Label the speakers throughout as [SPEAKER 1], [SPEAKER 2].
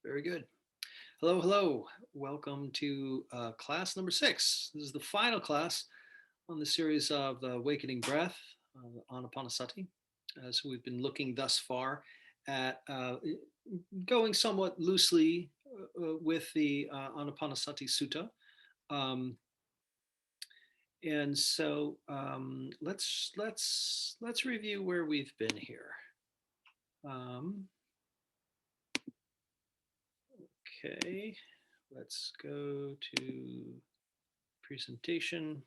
[SPEAKER 1] Very good. Hello, hello. Welcome to class number 6. This is the final class on the series of the Awakening Breath, Anapanasati. So we've been looking thus far at going somewhat loosely with the Anapanasati Sutta. Um, let's review where we've been here. Um, okay, let's go to presentation.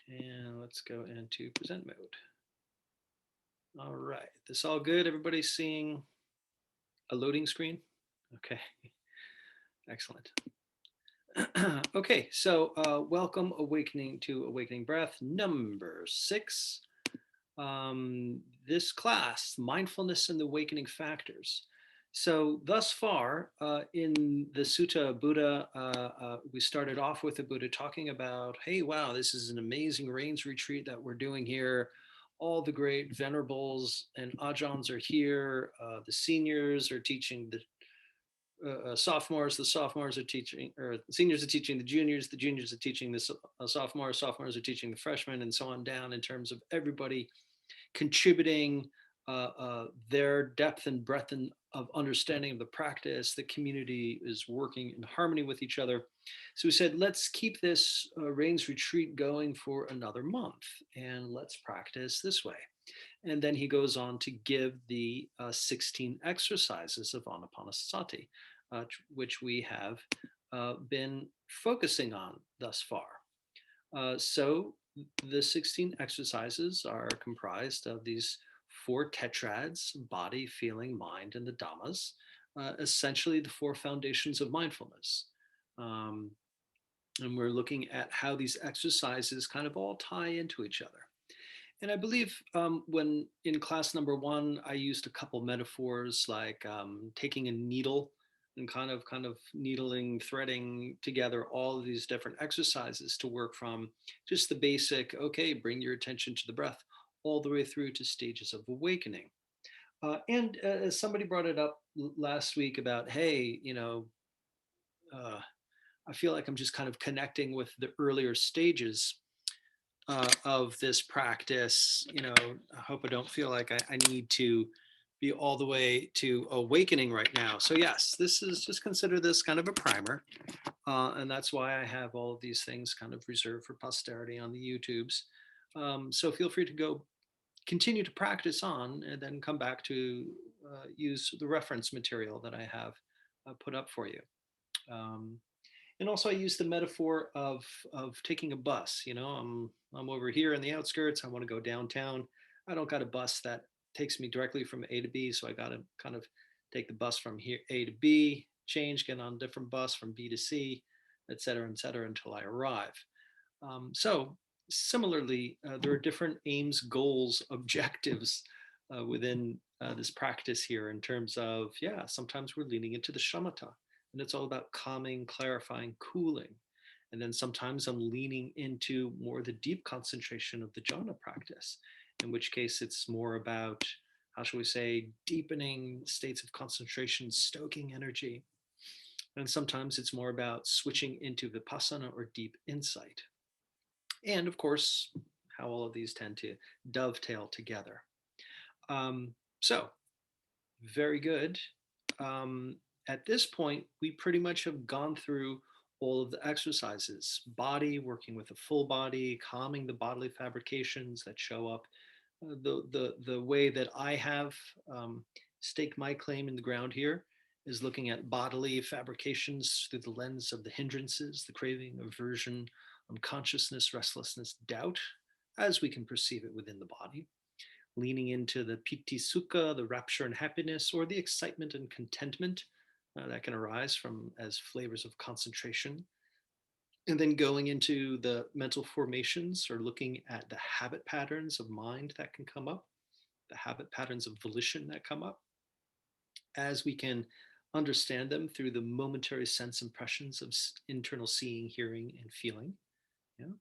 [SPEAKER 1] And let's go into present mode. All right, this all good? Everybody seeing a loading screen? Okay, excellent. Okay, so welcome awakening to Awakening Breath number 6. This class, Mindfulness and the Awakening Factors. So thus far in the Sutta Buddha, we started off with the Buddha talking about, hey, wow, this is an amazing rains retreat that we're doing here. All the great venerables and ajahns are here. The seniors are teaching the sophomores are teaching, or the seniors are teaching the juniors are teaching the sophomores are teaching the freshmen, and so on down in terms of everybody contributing their depth and breadth of understanding of the practice. The community is working in harmony with each other. So we said, let's keep this rains retreat going for another month and let's practice this way. And then he goes on to give the 16 exercises of Anapanasati, which we have been focusing on thus far. So the 16 exercises are comprised of these 4 tetrads: body, feeling, mind, and the dhammas, essentially the 4 foundations of mindfulness. And we're looking at how these exercises kind of all tie into each other. And I believe when in class number 1, I used a couple metaphors like taking a needle and kind of needling, threading together all of these different exercises to work from just the basic, okay, bring your attention to the breath, all the way through to stages of awakening. And as somebody brought it up last week about, hey, I feel like I'm just kind of connecting with the earlier stages of this practice. I hope I don't feel like I need to be all the way to awakening right now. So yes, this is, just consider this kind of a primer. And that's why I have all of these things kind of reserved for posterity on the YouTubes. So feel free to go continue to practice on and then come back to use the reference material that I have put up for you. Um, and also I use the metaphor of taking a bus. I'm over here in the outskirts. I want to go downtown. I don't got a bus that takes me directly from A to B, so I got to kind of take the bus from here A to B, change, get on a different bus from B to C, et cetera, until I arrive. So similarly, there are different aims, goals, objectives within this practice here in terms of, yeah, sometimes we're leaning into the shamatha, and it's all about calming, clarifying, cooling. And then sometimes I'm leaning into more the deep concentration of the jhana practice, in which case it's more about, how shall we say, deepening states of concentration, stoking energy. And sometimes it's more about switching into vipassana or deep insight. And of course, how all of these tend to dovetail together. So, very good. At this point, we pretty much have gone through all of the exercises: body, working with the full body, calming the bodily fabrications that show up. The way that I have staked my claim in the ground here is looking at bodily fabrications through the lens of the hindrances, the craving, aversion, unconsciousness, restlessness, doubt, as we can perceive it within the body, leaning into the piti sukha, the rapture and happiness, or the excitement and contentment that can arise from as flavors of concentration. And then going into the mental formations, or looking at the habit patterns of mind that can come up, the habit patterns of volition that come up, as we can understand them through the momentary sense impressions of internal seeing, hearing, and feeling. Yeah.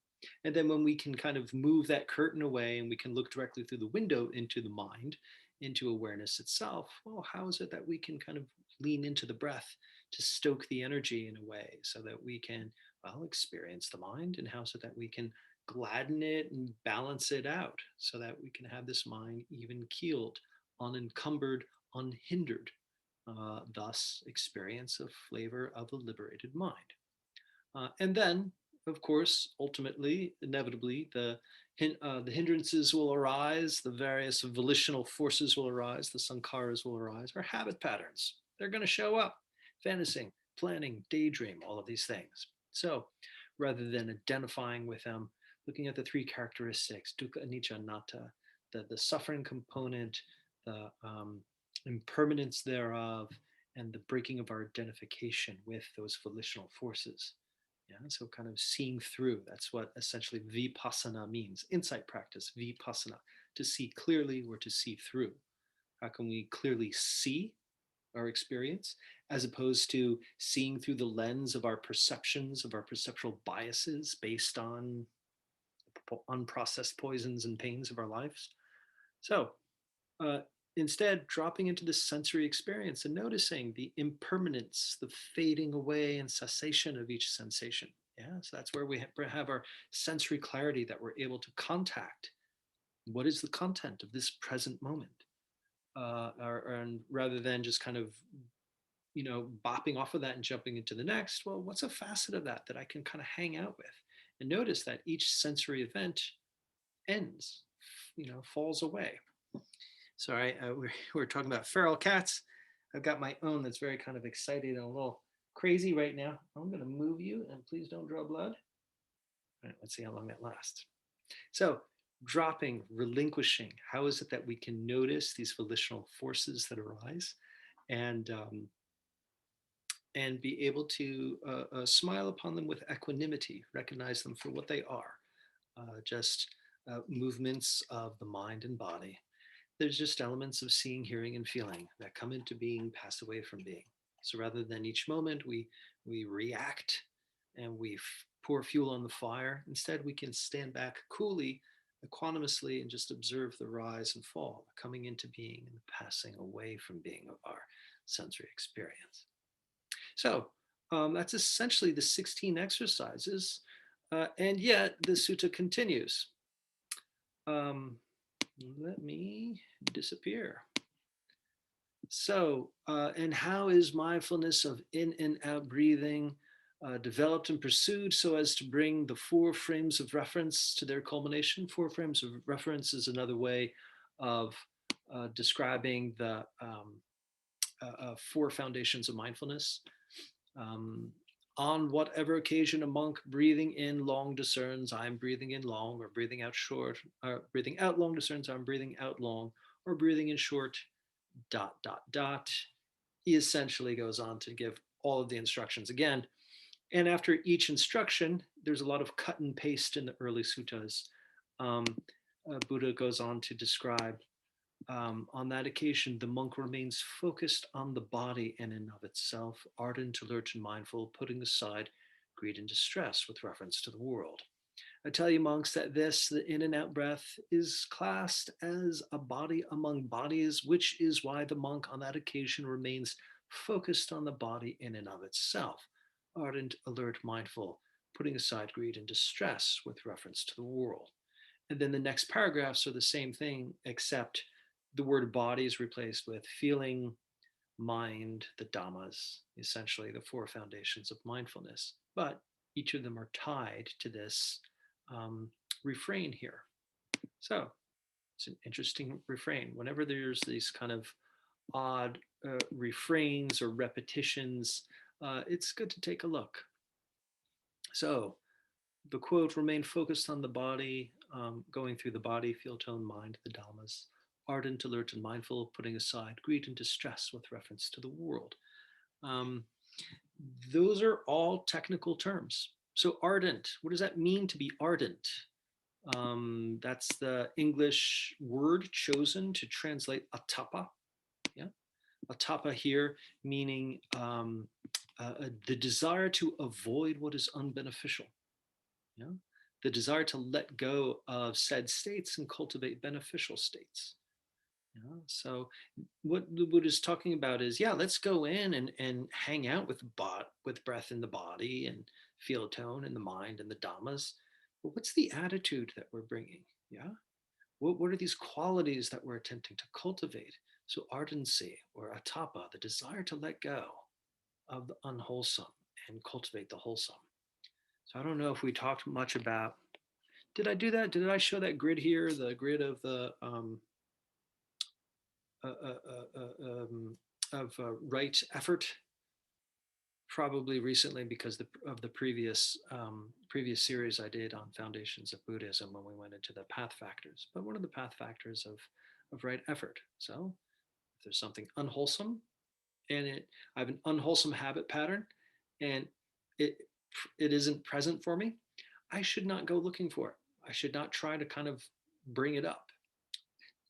[SPEAKER 1] And then when we can kind of move that curtain away and we can look directly through the window into the mind, into awareness itself, well, how is it that we can kind of lean into the breath to stoke the energy in a way so that we can, well, experience the mind? And how is it that we can gladden it and balance it out so that we can have this mind even keeled, unencumbered, unhindered, thus experience a flavor of a liberated mind. And then, of course, ultimately, inevitably, the hindrances will arise, the various volitional forces will arise, the sankharas will arise, our habit patterns. They're going to show up, fantasizing, planning, daydream, all of these things. So rather than identifying with them, looking at the three characteristics, dukkha, anicca, anatta, the suffering component, the impermanence thereof, and the breaking of our identification with those volitional forces. Yeah, so kind of seeing through. That's what essentially vipassana means. Insight practice, vipassana, to see clearly or to see through. How can we clearly see our experience as opposed to seeing through the lens of our perceptions, of our perceptual biases based on unprocessed poisons and pains of our lives? So uh, instead, dropping into the sensory experience and noticing the impermanence, the fading away and cessation of each sensation. Yeah, so that's where we have our sensory clarity, that we're able to contact what is the content of this present moment, and rather than just kind of bopping off of that and jumping into the next. Well, what's a facet of that that I can kind of hang out with and notice that each sensory event ends, falls away. Sorry, we're talking about feral cats. I've got my own that's very kind of excited and a little crazy right now. I'm going to move you, and please don't draw blood. All right, let's see how long that lasts. So, dropping, relinquishing. How is it that we can notice these volitional forces that arise, and and be able to smile upon them with equanimity, recognize them for what they are, just movements of the mind and body. There's just elements of seeing, hearing, and feeling that come into being, pass away from being. So rather than each moment we react and we pour fuel on the fire, instead we can stand back coolly, equanimously, and just observe the rise and fall, the coming into being and the passing away from being of our sensory experience. So that's essentially the 16 exercises, and yet the sutta continues. Let me disappear. So, and how is mindfulness of in and out breathing developed and pursued so as to bring the four frames of reference to their culmination? Four frames of reference is another way of describing the four foundations of mindfulness. Um, on whatever occasion a monk breathing in long discerns, I'm breathing in long, or breathing out short, or breathing out long discerns, I'm breathing out long, or breathing in short, ... He essentially goes on to give all of the instructions again. And after each instruction, there's a lot of cut and paste in the early suttas. Um, Buddha goes on to describe on that occasion, the monk remains focused on the body in and of itself, ardent, alert, and mindful, putting aside greed and distress with reference to the world. I tell you, monks, that this, the in and out breath, is classed as a body among bodies, which is why the monk on that occasion remains focused on the body in and of itself, ardent, alert, mindful, putting aside greed and distress with reference to the world. And then the next paragraphs are the same thing, except the word body is replaced with feeling, mind, the dhammas, essentially the four foundations of mindfulness. But each of them are tied to this refrain here. So it's an interesting refrain. Whenever there's these kind of odd refrains or repetitions, it's good to take a look. So the quote, remain focused on the body, going through the body, feel, tone, mind, the dhammas, ardent, alert, and mindful, putting aside greed and distress with reference to the world. Um, those are all technical terms. So ardent, what does that mean to be ardent? That's the English word chosen to translate atapa. Yeah, atapa here meaning the desire to avoid what is unbeneficial. Yeah, the desire to let go of said states and cultivate beneficial states. So what the Buddha is talking about is, yeah, let's go in and hang out with breath in the body and feel tone in the mind and the dhammas. But what's the attitude that we're bringing? Yeah. What are these qualities that we're attempting to cultivate? So ardency or atapa, the desire to let go of the unwholesome and cultivate the wholesome. So I don't know if we talked much about. Did I do that? Did I show that grid here? The grid of the uh, uh, right effort, probably recently because of the previous series I did on foundations of Buddhism when we went into the path factors. But one of the path factors of right effort. So if there's something unwholesome and I have an unwholesome habit pattern and it it isn't present for me, I should not go looking for it. I should not try to kind of bring it up.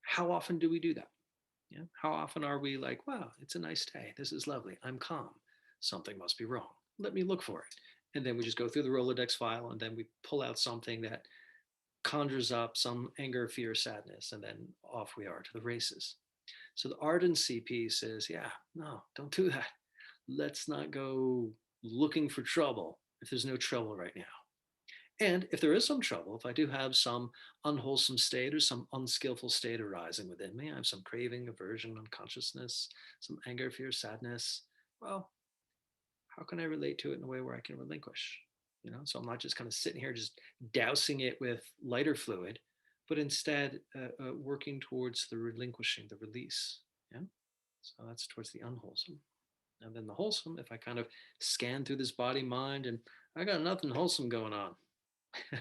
[SPEAKER 1] How often do we do that? Yeah. How often are we like, wow, it's a nice day. This is lovely. I'm calm. Something must be wrong. Let me look for it. And then we just go through the Rolodex file and then we pull out something that conjures up some anger, fear, sadness, and then off we are to the races. So the ardency piece is, yeah, no, don't do that. Let's not go looking for trouble if there's no trouble right now. And if there is some trouble, if I do have some unwholesome state or some unskillful state arising within me, I have some craving, aversion, unconsciousness, some anger, fear, sadness. Well, how can I relate to it in a way where I can relinquish? So I'm not just kind of sitting here just dousing it with lighter fluid, but instead working towards the relinquishing, the release. Yeah. So that's towards the unwholesome. And then the wholesome, if I kind of scan through this body, mind, and I got nothing wholesome going on.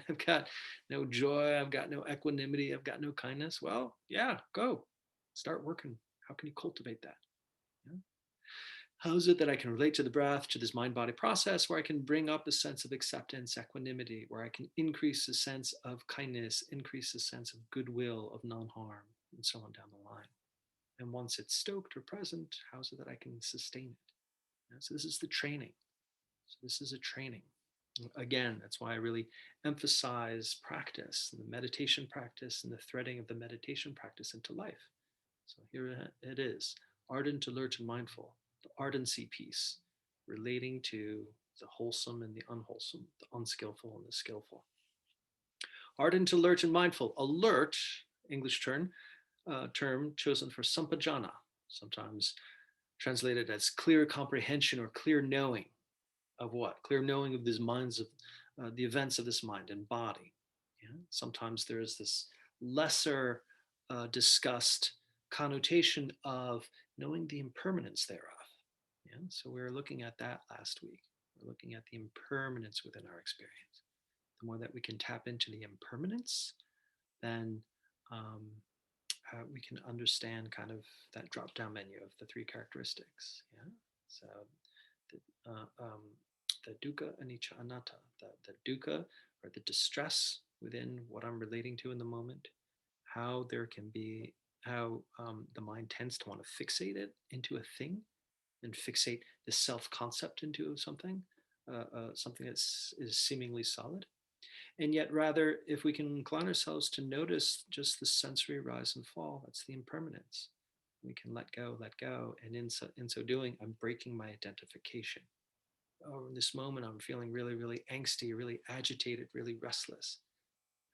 [SPEAKER 1] I've got no joy. I've got no equanimity. I've got no kindness. Well, yeah, go start working. How can you cultivate that? Yeah. How is it that I can relate to the breath, to this mind body process, where I can bring up a sense of acceptance, equanimity, where I can increase a sense of kindness, increase a sense of goodwill, of non harm, and so on down the line. And once it's stoked or present, how is it that I can sustain it? Yeah, so this is the training. So this is a training. Again, that's why I really emphasize practice, the meditation practice, and the threading of the meditation practice into life. So here it is, ardent, alert, and mindful, the ardency piece, relating to the wholesome and the unwholesome, the unskillful and the skillful. Ardent, alert, and mindful. Alert, English term chosen for sampajana, sometimes translated as clear comprehension or clear knowing of what? Clear knowing of these minds of the events of this mind and body. Yeah? Sometimes there is this lesser discussed connotation of knowing the impermanence thereof. Yeah? So we were looking at that last week. We're looking at the impermanence within our experience. The more that we can tap into the impermanence, then um, we can understand kind of that drop down menu of the three characteristics. Yeah. So the, the dukkha, anicca, anatta, the dukkha or the distress within what I'm relating to in the moment, how there can be, how the mind tends to want to fixate it into a thing and fixate the self concept into something that is seemingly solid. And yet, rather, if we can incline ourselves to notice just the sensory rise and fall, that's the impermanence. We can let go. And in so doing, I'm breaking my identification. Oh, in this moment, I'm feeling really, really angsty, really agitated, really restless.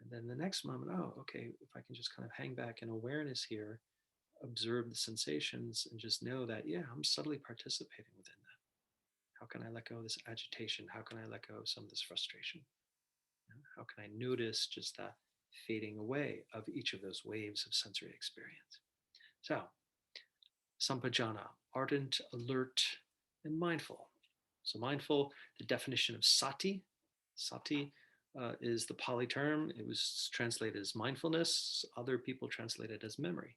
[SPEAKER 1] And then the next moment, oh, okay, if I can just kind of hang back in awareness here, observe the sensations, and just know that, yeah, I'm subtly participating within that. How can I let go of this agitation? How can I let go of some of this frustration? How can I notice just that fading away of each of those waves of sensory experience? So, sampajana, ardent, alert, and mindful. So, mindful, the definition of sati is the Pali term. It was translated as mindfulness. Other people translate it as memory.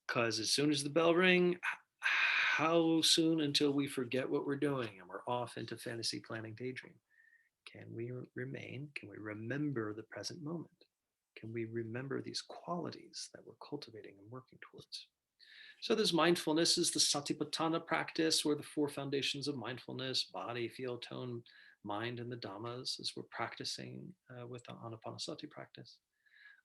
[SPEAKER 1] Because as soon as the bell ring, how soon until we forget what we're doing and we're off into fantasy planning daydream? Can we remain? Can we remember the present moment? Can we remember these qualities that we're cultivating and working towards? So this mindfulness is the satipatthana practice, or the four foundations of mindfulness: body, feel, tone, mind, and the dhammas, as we're practicing with the Anapanasati practice.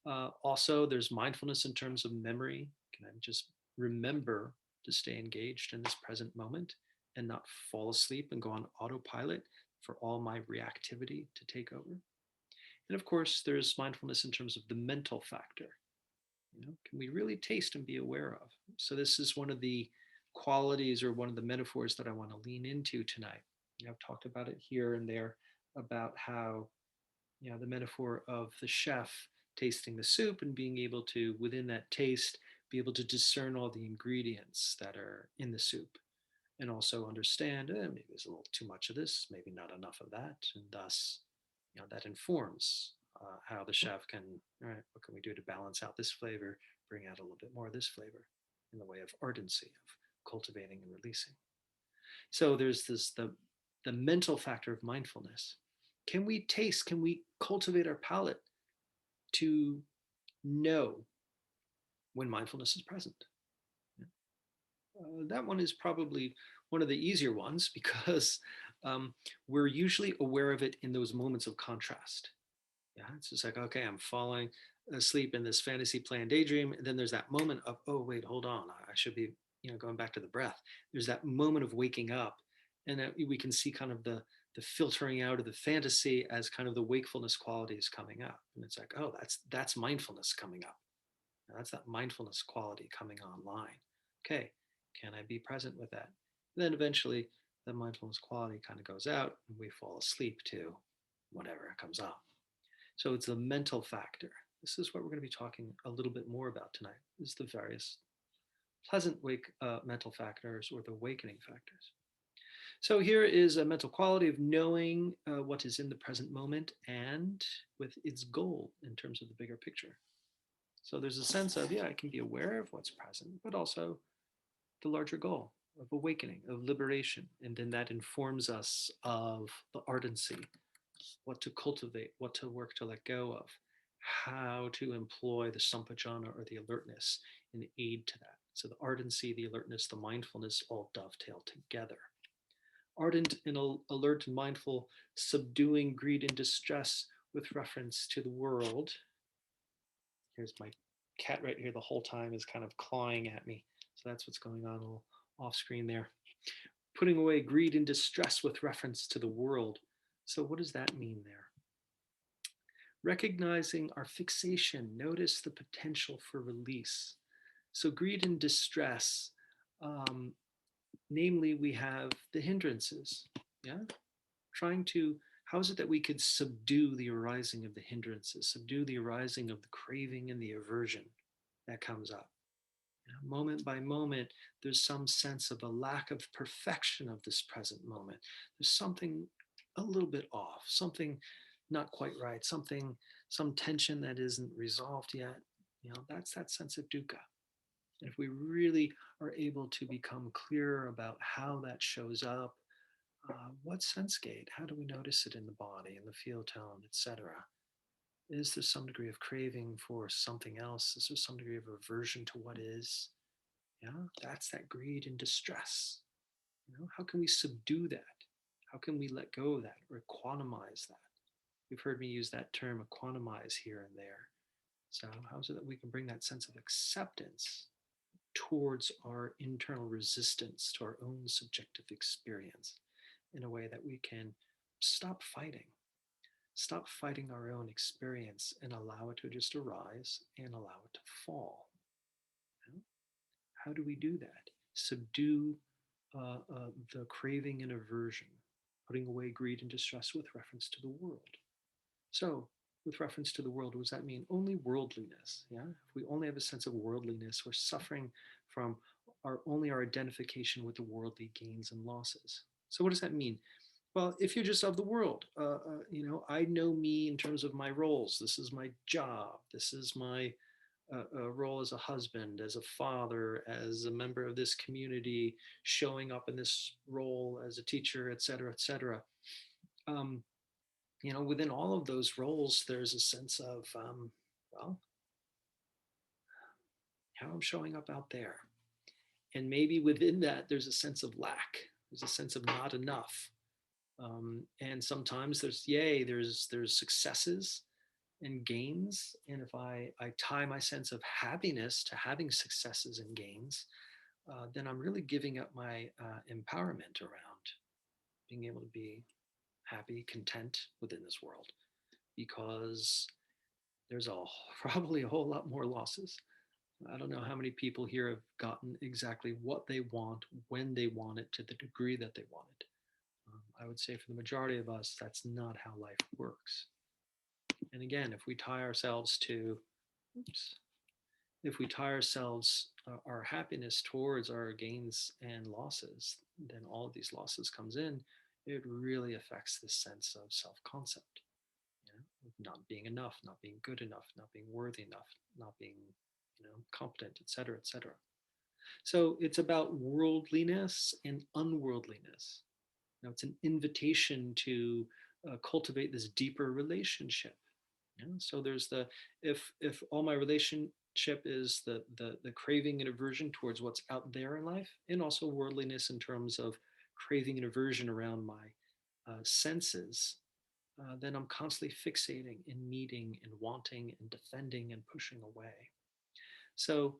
[SPEAKER 1] Also, there's mindfulness in terms of memory. Can I just remember to stay engaged in this present moment and not fall asleep and go on autopilot for all my reactivity to take over? And of course, there's mindfulness in terms of the mental factor. Can we really taste and be aware of? So this is one of the qualities or one of the metaphors that I want to lean into tonight. I've talked about it here and there about how the metaphor of the chef tasting the soup and being able to, within that taste, be able to discern all the ingredients that are in the soup and also understand maybe there's a little too much of this, maybe not enough of that, and thus that informs how the chef can, all right, what can we do to balance out this flavor, bring out a little bit more of this flavor in the way of ardency, of cultivating and releasing. So there's the mental factor of mindfulness. Can we taste, can we cultivate our palate to know when mindfulness is present? That one is probably one of the easier ones because we're usually aware of it in those moments of contrast. Yeah, it's just like, okay, I'm falling asleep in this fantasy plan daydream. And then there's that moment of, oh, wait, hold on. I should be, going back to the breath. There's that moment of waking up. And we can see kind of the filtering out of the fantasy as kind of the wakefulness quality is coming up. And it's like, oh, that's mindfulness coming up. Now, that's that mindfulness quality coming online. Okay, can I be present with that? And then eventually the mindfulness quality kind of goes out and we fall asleep to whatever comes up. So it's the mental factor. This is what we're going to be talking a little bit more about tonight. Is the various pleasant mental factors or the awakening factors. So here is a mental quality of knowing what is in the present moment and with its goal in terms of the bigger picture. So there's a sense of, I can be aware of what's present, but also the larger goal of awakening, of liberation. And then that informs us of the ardency, what to cultivate, what to work to let go of, how to employ the sampajana or the alertness in aid to that. So the ardency, the alertness, the mindfulness all dovetail together. Ardent and alert and mindful, subduing greed and distress with reference to the world. Here's my cat right here the whole time is kind of clawing at me. So that's what's going on a little off screen there. Putting away greed and distress with reference to the world. So what does that mean there? Recognizing our fixation, notice the potential for release. So greed and distress, namely we have the hindrances, trying to, how is it that we could subdue the arising of the hindrances, subdue the arising of the craving and the aversion that comes up? Moment by moment, there's some sense of a lack of perfection of this present moment. There's something a little bit off, something not quite right, some tension that isn't resolved yet. That's that sense of dukkha. And if we really are able to become clearer about how that shows up, what sense gate, how do we notice it in the body, in the feel tone, etc.? Is there some degree of craving for something else? Is there some degree of aversion to what is? That's that greed and distress. How can we subdue that? How can we let go of that or equanimize that? You've heard me use that term, equanimize, here and there. So how is it that we can bring that sense of acceptance towards our internal resistance to our own subjective experience in a way that we can stop fighting our own experience and allow it to just arise and allow it to fall? How do we do that? Subdue the craving and aversion, putting away greed and distress with reference to the world. So, with reference to the world, what does that mean? Only worldliness. If we only have a sense of worldliness, we're suffering from only our identification with the worldly gains and losses. So, what does that mean? Well, if you're just of the world, I know me in terms of my roles. This is my job. This is my a role as a husband, as a father, as a member of this community, showing up in this role as a teacher, et cetera, et cetera. Within all of those roles, there's a sense of, how I'm showing up out there. And maybe within that, there's a sense of lack. There's a sense of not enough. And sometimes there's successes. and gains, and if I tie my sense of happiness to having successes and gains, then I'm really giving up my empowerment around being able to be happy, content within this world, because there's probably a whole lot more losses. I don't know how many people here have gotten exactly what they want when they want it to the degree that they want it. I would say for the majority of us, that's not how life works. And again, if we tie ourselves to, oops, if we tie ourselves, our happiness towards our gains and losses, then all of these losses comes in. It really affects this sense of self-concept, not being enough, not being good enough, not being worthy enough, not being, competent, etc., etc. So it's about worldliness and unworldliness. It's an invitation to cultivate this deeper relationship. So there's the, if all my relationship is the craving and aversion towards what's out there in life, and also worldliness in terms of craving and aversion around my senses, then I'm constantly fixating and needing and wanting and defending and pushing away. So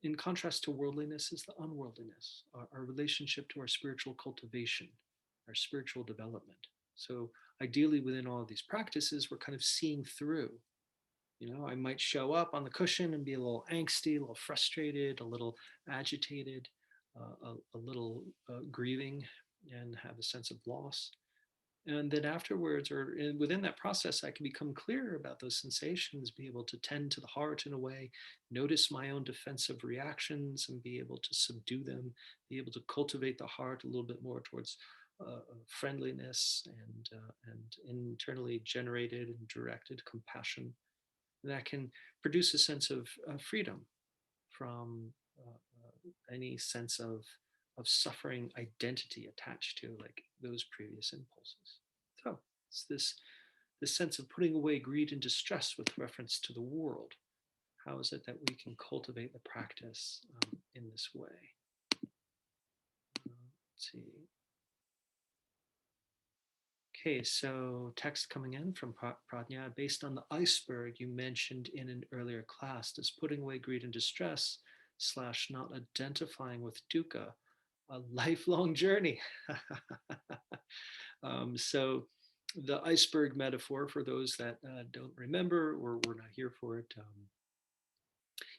[SPEAKER 1] in contrast to worldliness is the unworldliness, our relationship to our spiritual cultivation, our spiritual development. So ideally within all of these practices, we're kind of seeing through. I might show up on the cushion and be a little angsty, a little frustrated, a little agitated, a little grieving, and have a sense of loss. And then afterwards, or within that process, I can become clearer about those sensations, be able to tend to the heart in a way, notice my own defensive reactions and be able to subdue them, be able to cultivate the heart a little bit more towards friendliness and internally generated and directed compassion that can produce a sense of freedom from any sense of suffering identity attached to like those previous impulses. So it's this sense of putting away greed and distress with reference to the world. How is it that we can cultivate the practice in this way? Let's see. Okay, so text coming in from Pradnya. Based on the iceberg you mentioned in an earlier class, does putting away greed and distress / not identifying with dukkha a lifelong journey? So the iceberg metaphor, for those that don't remember or were not here for it,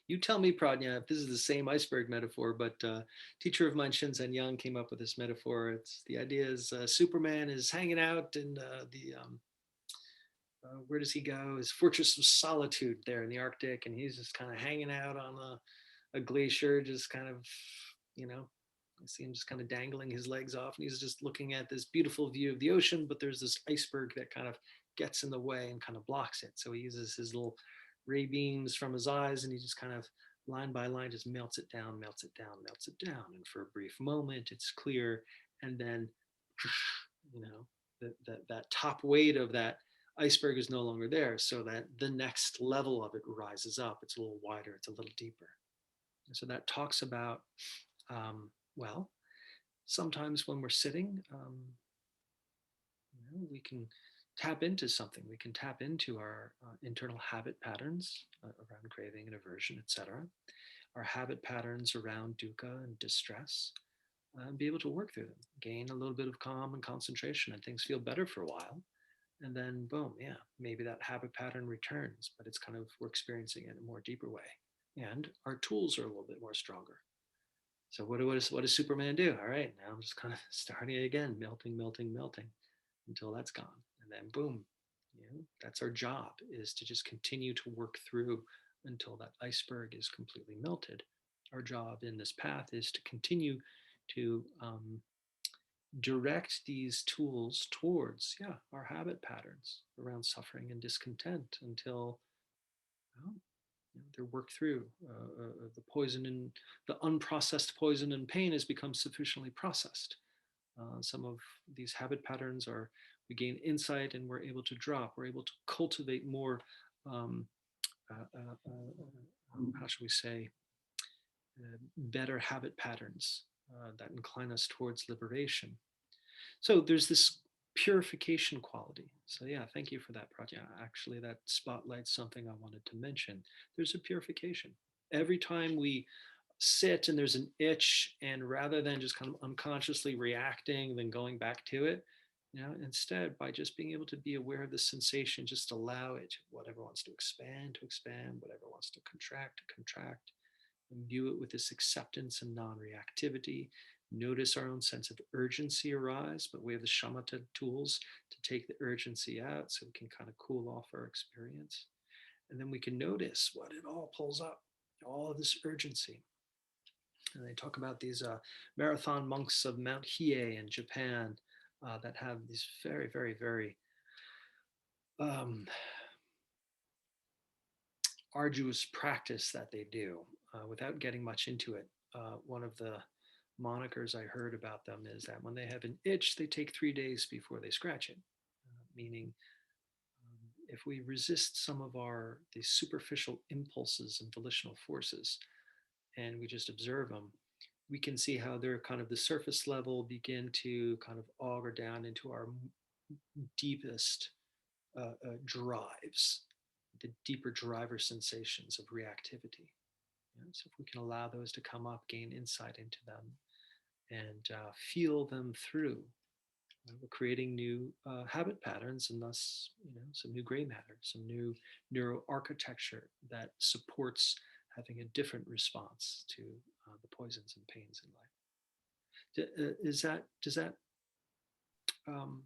[SPEAKER 1] you tell me, Pradnya, if this is the same iceberg metaphor, but teacher of mine, Shinzen Yang, came up with this metaphor. The idea is Superman is hanging out in where does he go? His fortress of solitude there in the Arctic, and he's just kind of hanging out on a glacier, just kind of, I see him just kind of dangling his legs off, and he's just looking at this beautiful view of the ocean, but there's this iceberg that kind of gets in the way and kind of blocks it. So he uses his little ray beams from his eyes, and he just kind of line by line just melts it down, melts it down, melts it down. And for a brief moment, it's clear. And then, that top weight of that iceberg is no longer there. So that the next level of it rises up. It's a little wider, it's a little deeper. And so that talks about, well, sometimes when we're sitting, we can tap into something. We can tap into our internal habit patterns around craving and aversion, etc. Our habit patterns around dukkha and distress, and be able to work through them, gain a little bit of calm and concentration, and things feel better for a while. And then, boom, yeah, maybe that habit pattern returns, but it's kind of, we're experiencing it in a more deeper way. And our tools are a little bit more stronger. So what does Superman do? All right, now I'm just kind of starting again, melting, melting, melting until that's gone. And then boom, that's our job, is to just continue to work through until that iceberg is completely melted. Our job in this path is to continue to direct these tools towards, our habit patterns around suffering and discontent until, well, they're worked through. The poison and the unprocessed poison and pain has become sufficiently processed. Some of these habit patterns are, we gain insight and we're able to drop, we're able to cultivate more, how should we say, better habit patterns that incline us towards liberation. So there's this purification quality. So yeah, thank you for that project. Actually, that spotlights something I wanted to mention. There's a purification. Every time we sit and there's an itch, and rather than just kind of unconsciously reacting, then going back to it, instead by just being able to be aware of the sensation, just allow it. Whatever wants to expand, whatever wants to contract, and view it with this acceptance and non-reactivity. Notice our own sense of urgency arise, but we have the shamatha tools to take the urgency out so we can kind of cool off our experience. And then we can notice what it all pulls up, all of this urgency. And they talk about these marathon monks of Mount Hiei in Japan that have these very, very, very um, arduous practice that they do without getting much into it. One of the monikers I heard about them is that when they have an itch, they take 3 days before they scratch it, meaning if we resist some of these superficial impulses and volitional forces, and we just observe them, we can see how they're kind of the surface level begin to kind of auger down into our deepest drives, the deeper driver sensations of reactivity. So if we can allow those to come up, gain insight into them, and feel them through, we're creating new habit patterns, and thus, some new gray matter, some new neuroarchitecture that supports having a different response to the poisons and pains in life. Does that um,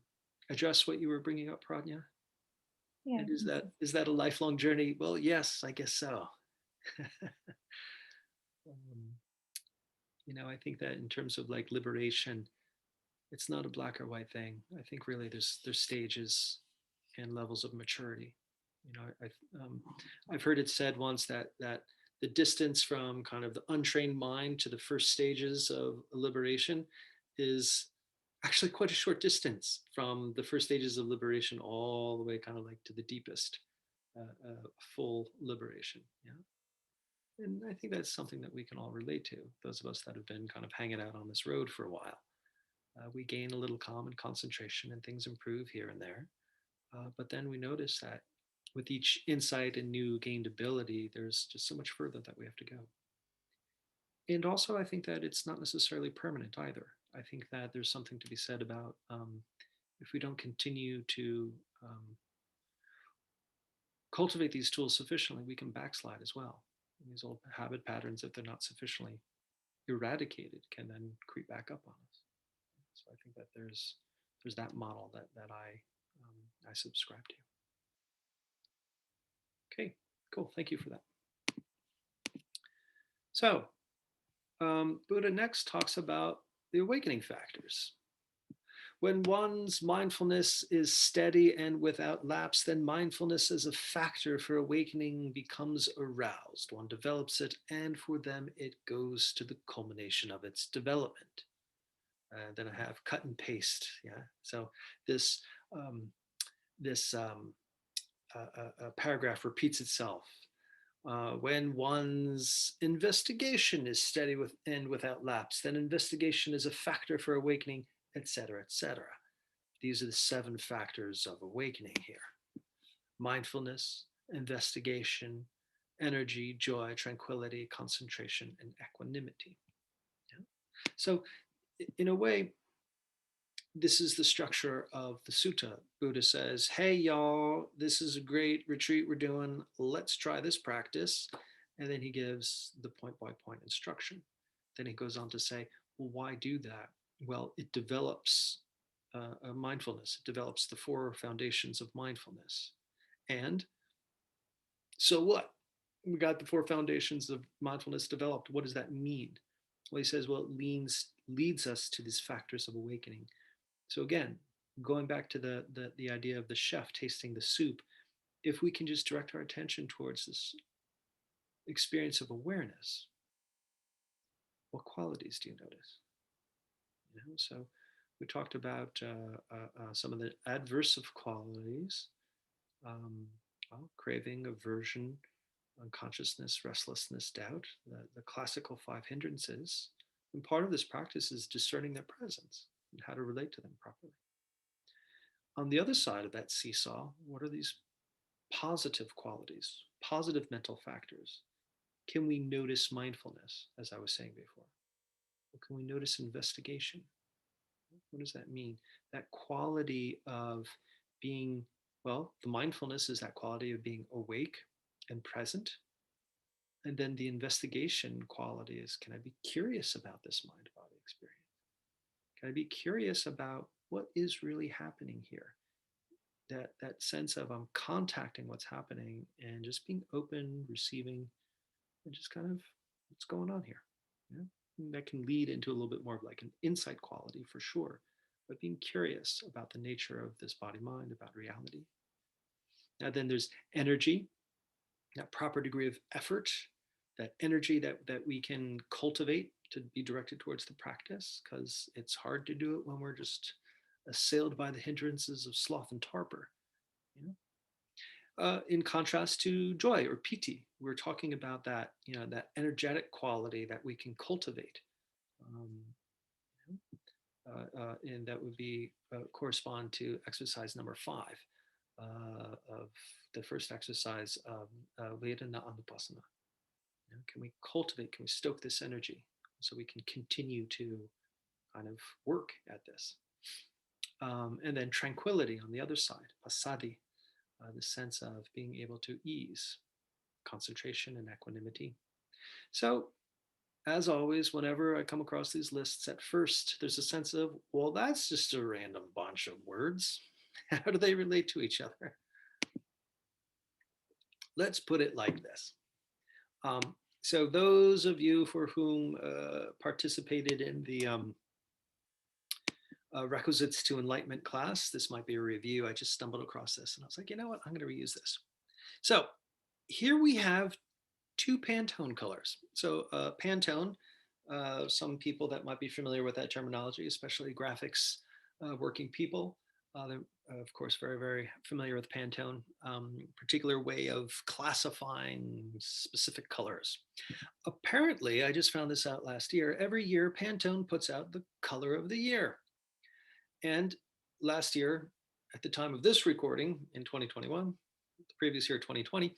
[SPEAKER 1] address what you were bringing up, Pradnya?
[SPEAKER 2] Yeah.
[SPEAKER 1] And is that a lifelong journey? Well, yes, I guess so. um, I think that in terms of like liberation, it's not a black or white thing. I think really there's stages and levels of maturity. I've heard it said once that the distance from kind of the untrained mind to the first stages of liberation is actually quite a short distance from the first stages of liberation all the way kind of like to the deepest full liberation. Yeah. And I think that's something that we can all relate to, those of us that have been kind of hanging out on this road for a while. We gain a little calm and concentration, and things improve here and there. But then we notice that with each insight and new gained ability, there's just so much further that we have to go. And also, I think that it's not necessarily permanent either. I think that there's something to be said about if we don't continue to cultivate these tools sufficiently, we can backslide as well. And these old habit patterns, if they're not sufficiently eradicated, can then creep back up on us. So I think that there's that model that I subscribe to. Okay, cool. Thank you for that. So Buddha next talks about the awakening factors. When one's mindfulness is steady and without lapse, then mindfulness as a factor for awakening becomes aroused. One develops it, and for them, it goes to the culmination of its development. Then I have cut and paste. Yeah. So this um, this paragraph repeats itself. When one's investigation is steady and without lapse, then investigation is a factor for awakening, etc., etc. These are the 7 factors of awakening here: mindfulness, investigation, energy, joy, tranquility, concentration, and equanimity. Yeah? So, in a way, this is the structure of the sutta. Buddha says, hey, y'all, this is a great retreat we're doing. Let's try this practice. And then he gives the point by point instruction. Then he goes on to say, well, why do that? Well, it develops mindfulness, it develops the 4 foundations of mindfulness. And so what? We got the 4 foundations of mindfulness developed. What does that mean? Well, he says, well, it leads us to these factors of awakening. So again, going back to the idea of the chef tasting the soup, if we can just direct our attention towards this experience of awareness, what qualities do you notice? So we talked about some of the adversive qualities: um, craving, aversion, unconsciousness, restlessness, doubt, the classical 5 hindrances. And part of this practice is discerning their presence and how to relate to them properly. On the other side of that seesaw, what are these positive qualities, positive mental factors? Can we notice mindfulness, as I was saying before? Or can we notice investigation? What does that mean? That quality of being, well, the mindfulness is that quality of being awake and present. And then the investigation quality is, can I be curious about this mind body experience? Can I be curious about what is really happening here? That sense of I'm contacting what's happening and just being open, receiving, and just kind of what's going on here. Yeah? And that can lead into a little bit more of like an insight quality for sure, but being curious about the nature of this body mind, about reality. Now, then there's energy, that proper degree of effort, that energy that we can cultivate to be directed towards the practice, because it's hard to do it when we're just assailed by the hindrances of sloth and torpor. You know? In contrast to joy or piti, we're talking about that, that energetic quality that we can cultivate. Um, and that would be correspond to exercise number 5 of the first exercise of Vedana Anupasana. Can we cultivate, can we stoke this energy so we can continue to kind of work at this? And then tranquility on the other side, passaddhi, the sense of being able to ease, concentration and equanimity. So, as always, whenever I come across these lists, at first there's a sense of, well, that's just a random bunch of words. How do they relate to each other? Let's put it like this. Um, so, those of you for whom participated in the requisites to enlightenment class, this might be a review. I just stumbled across this and I was like, you know what? I'm going to reuse this. So, here we have 2 Pantone colors. So Pantone, some people that might be familiar with that terminology, especially graphics working people, they're of course very, very familiar with Pantone, particular way of classifying specific colors. Apparently, I just found this out last year, every year Pantone puts out the color of the year. And last year, at the time of this recording in 2021, the previous year, 2020,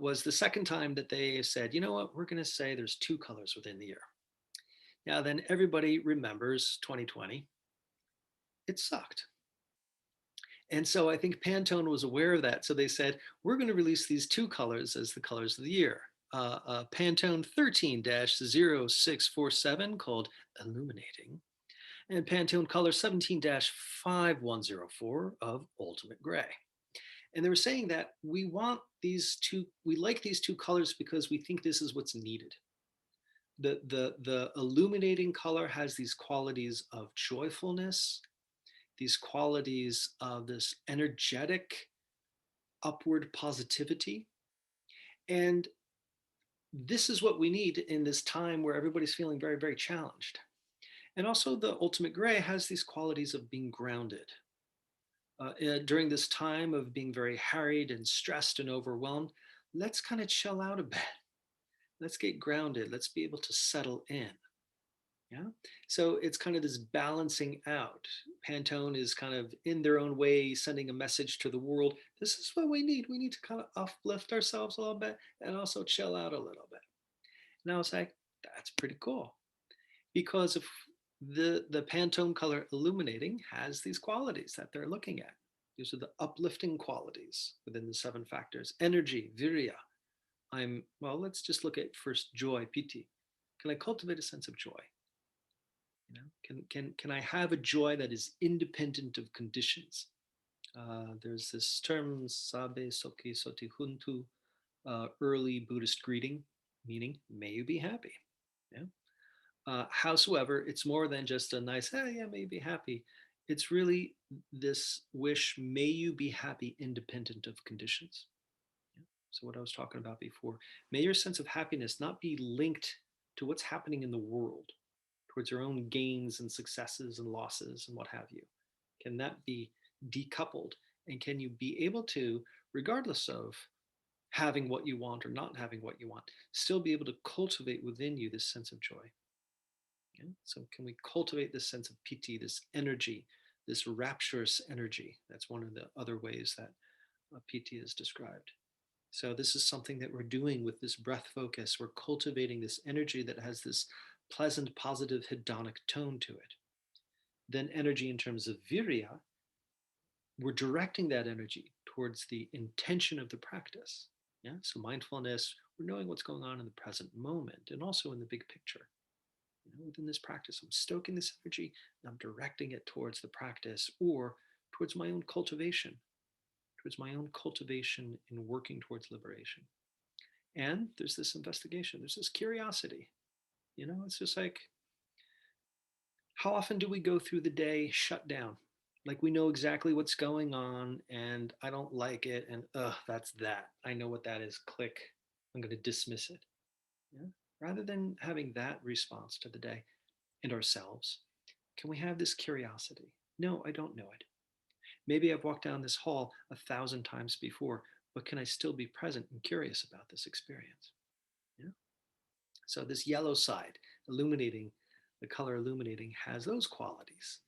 [SPEAKER 1] was the second time that they said, you know what, we're going to say there's 2 colors within the year. Now, then everybody remembers 2020. It sucked. And so I think Pantone was aware of that. So they said, we're going to release these 2 colors as the colors of the year. Pantone 13-0647 called Illuminating, and Pantone color 17-5104 of Ultimate Gray. And they were saying that we like these 2 colors because we think this is what's needed. The illuminating color has these qualities of joyfulness, these qualities of this energetic upward positivity. And this is what we need in this time where everybody's feeling very, very challenged. And also the Ultimate Gray has these qualities of being grounded. During this time of being very harried and stressed and overwhelmed, let's kind of chill out a bit. Let's get grounded. Let's be able to settle in. Yeah. So it's kind of this balancing out. Pantone is kind of in their own way sending a message to the world. This is what we need. We need to kind of uplift ourselves a little bit and also chill out a little bit. And I was like, that's pretty cool. Because of the Pantone color illuminating has these qualities that they're looking at. These are the uplifting qualities within the 7 factors. Energy, virya. Let's just look at first joy, piti. Can I cultivate a sense of joy? Can I have a joy that is independent of conditions? There's this term, sabe soki soti huntu, early Buddhist greeting, meaning, may you be happy. Yeah? Howsoever, it's more than just a nice, yeah, may you be happy. It's really this wish, may you be happy independent of conditions. Yeah? So what I was talking about before, may your sense of happiness not be linked to what's happening in the world, towards your own gains and successes and losses and what have you. Can that be decoupled? And can you be able to, regardless of having what you want or not having what you want, still be able to cultivate within you this sense of joy? Yeah? So can we cultivate this sense of piti, this energy, this rapturous energy. That's one of the other ways that PT is described. So this is something that we're doing with this breath focus. We're cultivating this energy that has this pleasant, positive, hedonic tone to it. Then energy in terms of virya, we're directing that energy towards the intention of the practice. Yeah. So mindfulness, we're knowing what's going on in the present moment and also in the big picture. Within this practice, I'm stoking this energy and I'm directing it towards the practice or towards my own cultivation, in working towards liberation. And there's this investigation, there's this curiosity. It's just like, how often do we go through the day shut down? Like we know exactly what's going on and I don't like it. And that's that. I know what that is. Click. I'm going to dismiss it. Yeah? Rather than having that response to the day and ourselves, can we have this curiosity? No, I don't know it. Maybe I've walked down this hall 1,000 times before, but can I still be present and curious about this experience? Yeah. So this yellow side, illuminating, the color illuminating, has those qualities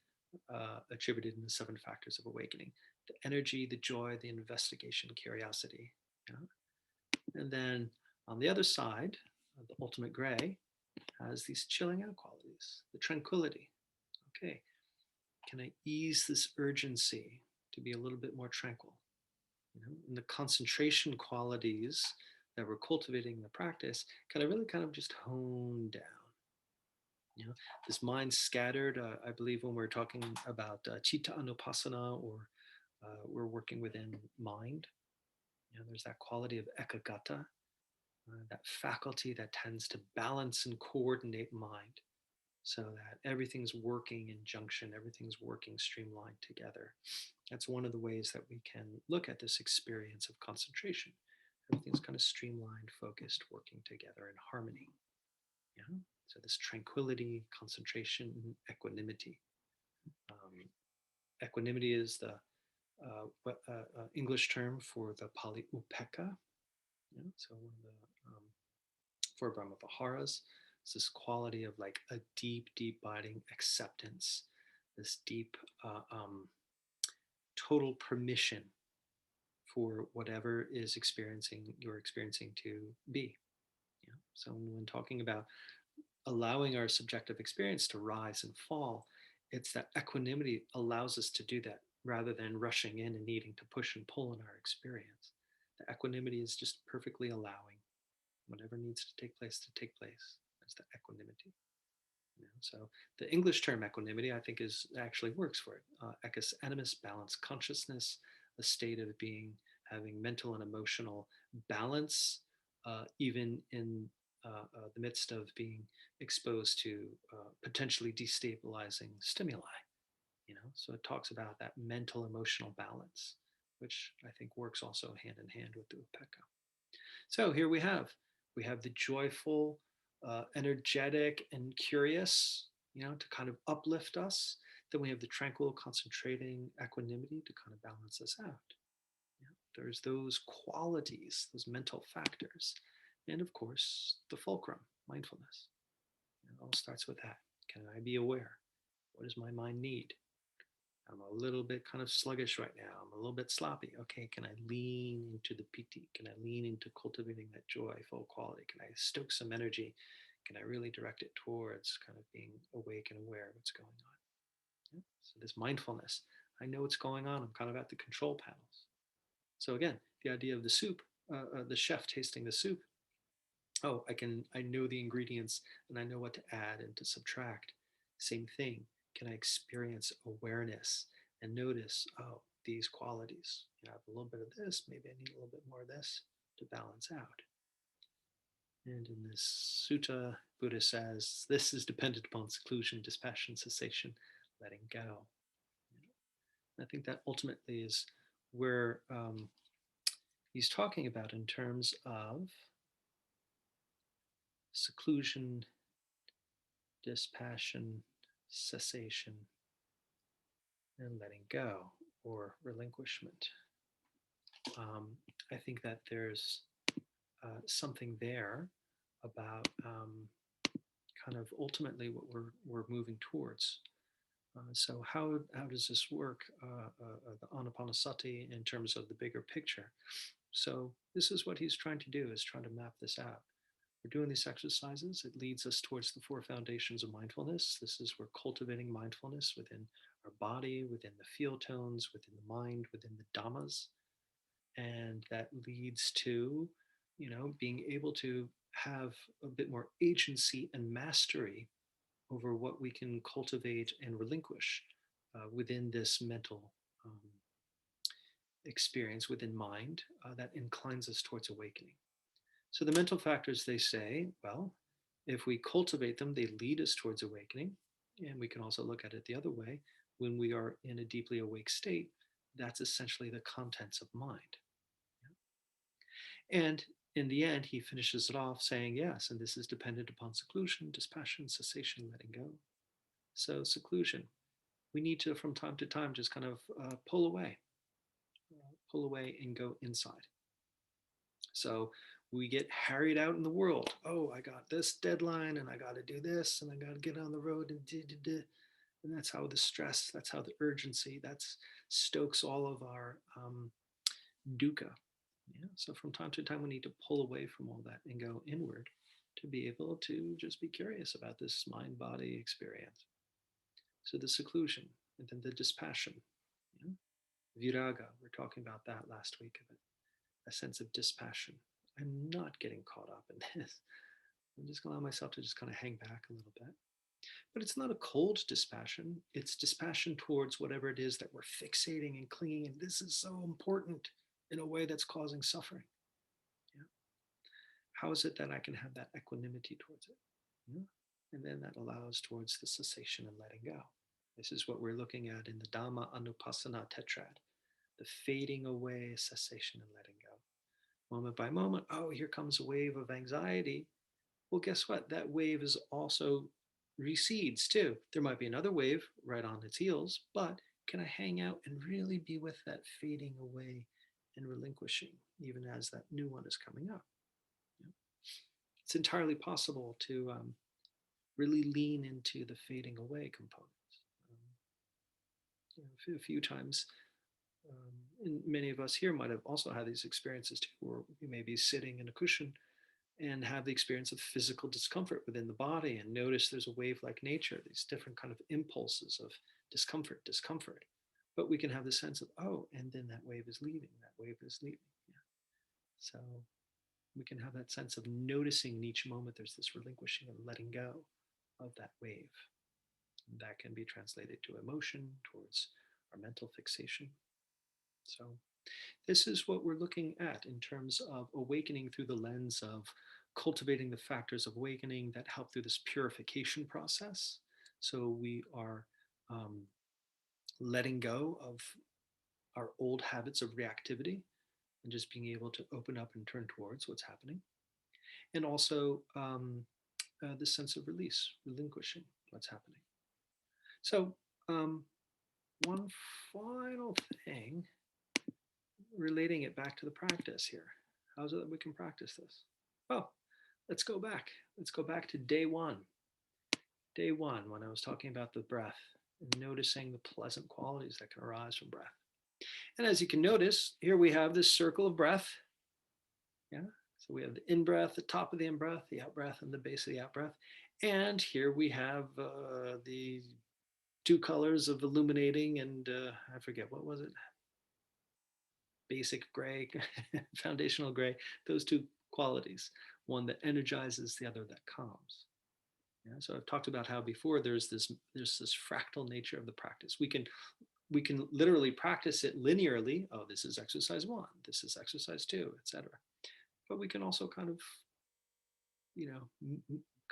[SPEAKER 1] attributed in the Seven Factors of Awakening: the energy, the joy, the investigation, curiosity. Yeah? And then on the other side, the ultimate gray has these chilling out qualities, the tranquility. Okay, can I ease this urgency to be a little bit more tranquil? And the concentration qualities that we're cultivating in the practice, can I really kind of just hone down? This mind scattered, I believe when we're talking about chitta anupasana, or we're working within mind, there's that quality of ekagata, that faculty that tends to balance and coordinate mind so that everything's working in junction, everything's working streamlined together. That's one of the ways that we can look at this experience of concentration. Everything's kind of streamlined, focused, working together in harmony. Yeah. So this tranquility, concentration, equanimity. Equanimity is the English term for the Pali upekkha. Yeah. So one of the four Brahmaviharas, it's this quality of like a deep, deep abiding acceptance, this deep total permission for whatever is you're experiencing to be. Yeah. So when talking about allowing our subjective experience to rise and fall, it's that equanimity allows us to do that rather than rushing in and needing to push and pull in our experience. The equanimity is just perfectly allowing whatever needs to take place to take place. That's the equanimity. So the English term equanimity, I think, is actually works for it. Ecus animus, balanced consciousness, a state of being, having mental and emotional balance, even in the midst of being exposed to potentially destabilizing stimuli. So it talks about that mental emotional balance, which I think works also hand in hand with the upekkha. So here we have the joyful, energetic, and curious, to kind of uplift us. Then we have the tranquil, concentrating equanimity to kind of balance us out. There's those qualities, those mental factors, and of course the fulcrum, mindfulness. It all starts with that. Can I be aware? What does my mind need? I'm a little bit kind of sluggish right now. I'm a little bit sloppy. Okay, can I lean into the piti? Can I lean into cultivating that joyful quality? Can I stoke some energy? Can I really direct it towards kind of being awake and aware of what's going on? Yeah. So this mindfulness, I know what's going on. I'm kind of at the control panels. So again, the idea of the soup, the chef tasting the soup. Oh, I know the ingredients and I know what to add and to subtract. Same thing. Can I experience awareness and notice, oh, these qualities? I have a little bit of this, maybe I need a little bit more of this to balance out. And in this sutta, Buddha says, this is dependent upon seclusion, dispassion, cessation, letting go. I think that ultimately is where he's talking about in terms of seclusion, dispassion, cessation, and letting go or relinquishment. I think that there's something there about kind of ultimately what we're moving towards. So how does this work, the Anapanasati, in terms of the bigger picture? So this is what he's trying to do, is trying to map this out. We're doing these exercises. It leads us towards the four foundations of mindfulness. This is we're cultivating mindfulness within our body, within the feel tones, within the mind, within the dhammas. And that leads to, being able to have a bit more agency and mastery over what we can cultivate and relinquish within this mental um, experience within mind that inclines us towards awakening. So the mental factors, they say, well, if we cultivate them, they lead us towards awakening. And we can also look at it the other way. When we are in a deeply awake state, that's essentially the contents of mind. And in the end, he finishes it off saying, yes, and this is dependent upon seclusion, dispassion, cessation, letting go. So seclusion, we need to, from time to time, just kind of pull away and go inside. So we get harried out in the world. Oh, I got this deadline and I got to do this and I got to get on the road and And that's how the stress, that's how the urgency, that's stokes all of our dukkha. Yeah. So from time to time, we need to pull away from all that and go inward to be able to just be curious about this mind body experience. So the seclusion and then the dispassion. Yeah. Viraga, we are talking about that last week, of it, a sense of dispassion. I'm not getting caught up in this. I'm just going to allow myself to just kind of hang back a little bit. But it's not a cold dispassion. It's dispassion towards whatever it is that we're fixating and clinging. And this is so important in a way that's causing suffering. Yeah. How is it that I can have that equanimity towards it? Yeah. And then that allows towards the cessation and letting go. This is what we're looking at in the Dhamma Anupassana Tetrad, the fading away, cessation, and letting go. Moment by moment, oh, here comes a wave of anxiety. Well, guess what? That wave is also recedes too. There might be another wave right on its heels, but can I hang out and really be with that fading away and relinquishing, even as that new one is coming up? Yeah. It's entirely possible to really lean into the fading away components. A few times, and many of us here might have also had these experiences too, where we may be sitting in a cushion and have the experience of physical discomfort within the body and notice there's a wave-like nature, these different kind of impulses of discomfort. But we can have the sense of, oh, and then that wave is leaving, that wave is leaving. Yeah. So we can have that sense of noticing in each moment there's this relinquishing and letting go of that wave. And that can be translated to emotion, towards our mental fixation. So this is what we're looking at in terms of awakening through the lens of cultivating the factors of awakening that help through this purification process. So we are um, letting go of our old habits of reactivity and just being able to open up and turn towards what's happening. And also the sense of release, relinquishing what's happening. So one final thing, relating it back to the practice here. How is it that we can practice this? Well, let's go back. Let's go back to day one. Day one, when I was talking about the breath and noticing the pleasant qualities that can arise from breath. And as you can notice, here we have this circle of breath. Yeah. So we have the in breath, the top of the in breath, the out breath, and the base of the out breath. And here we have the two colors of illuminating and I forget, what was it? Basic gray, foundational gray, those two qualities, one that energizes, the other that calms. Yeah, so I've talked about how before there's this fractal nature of the practice. We can literally practice it linearly. Oh, this is exercise one, this is exercise two, etc. But we can also kind of,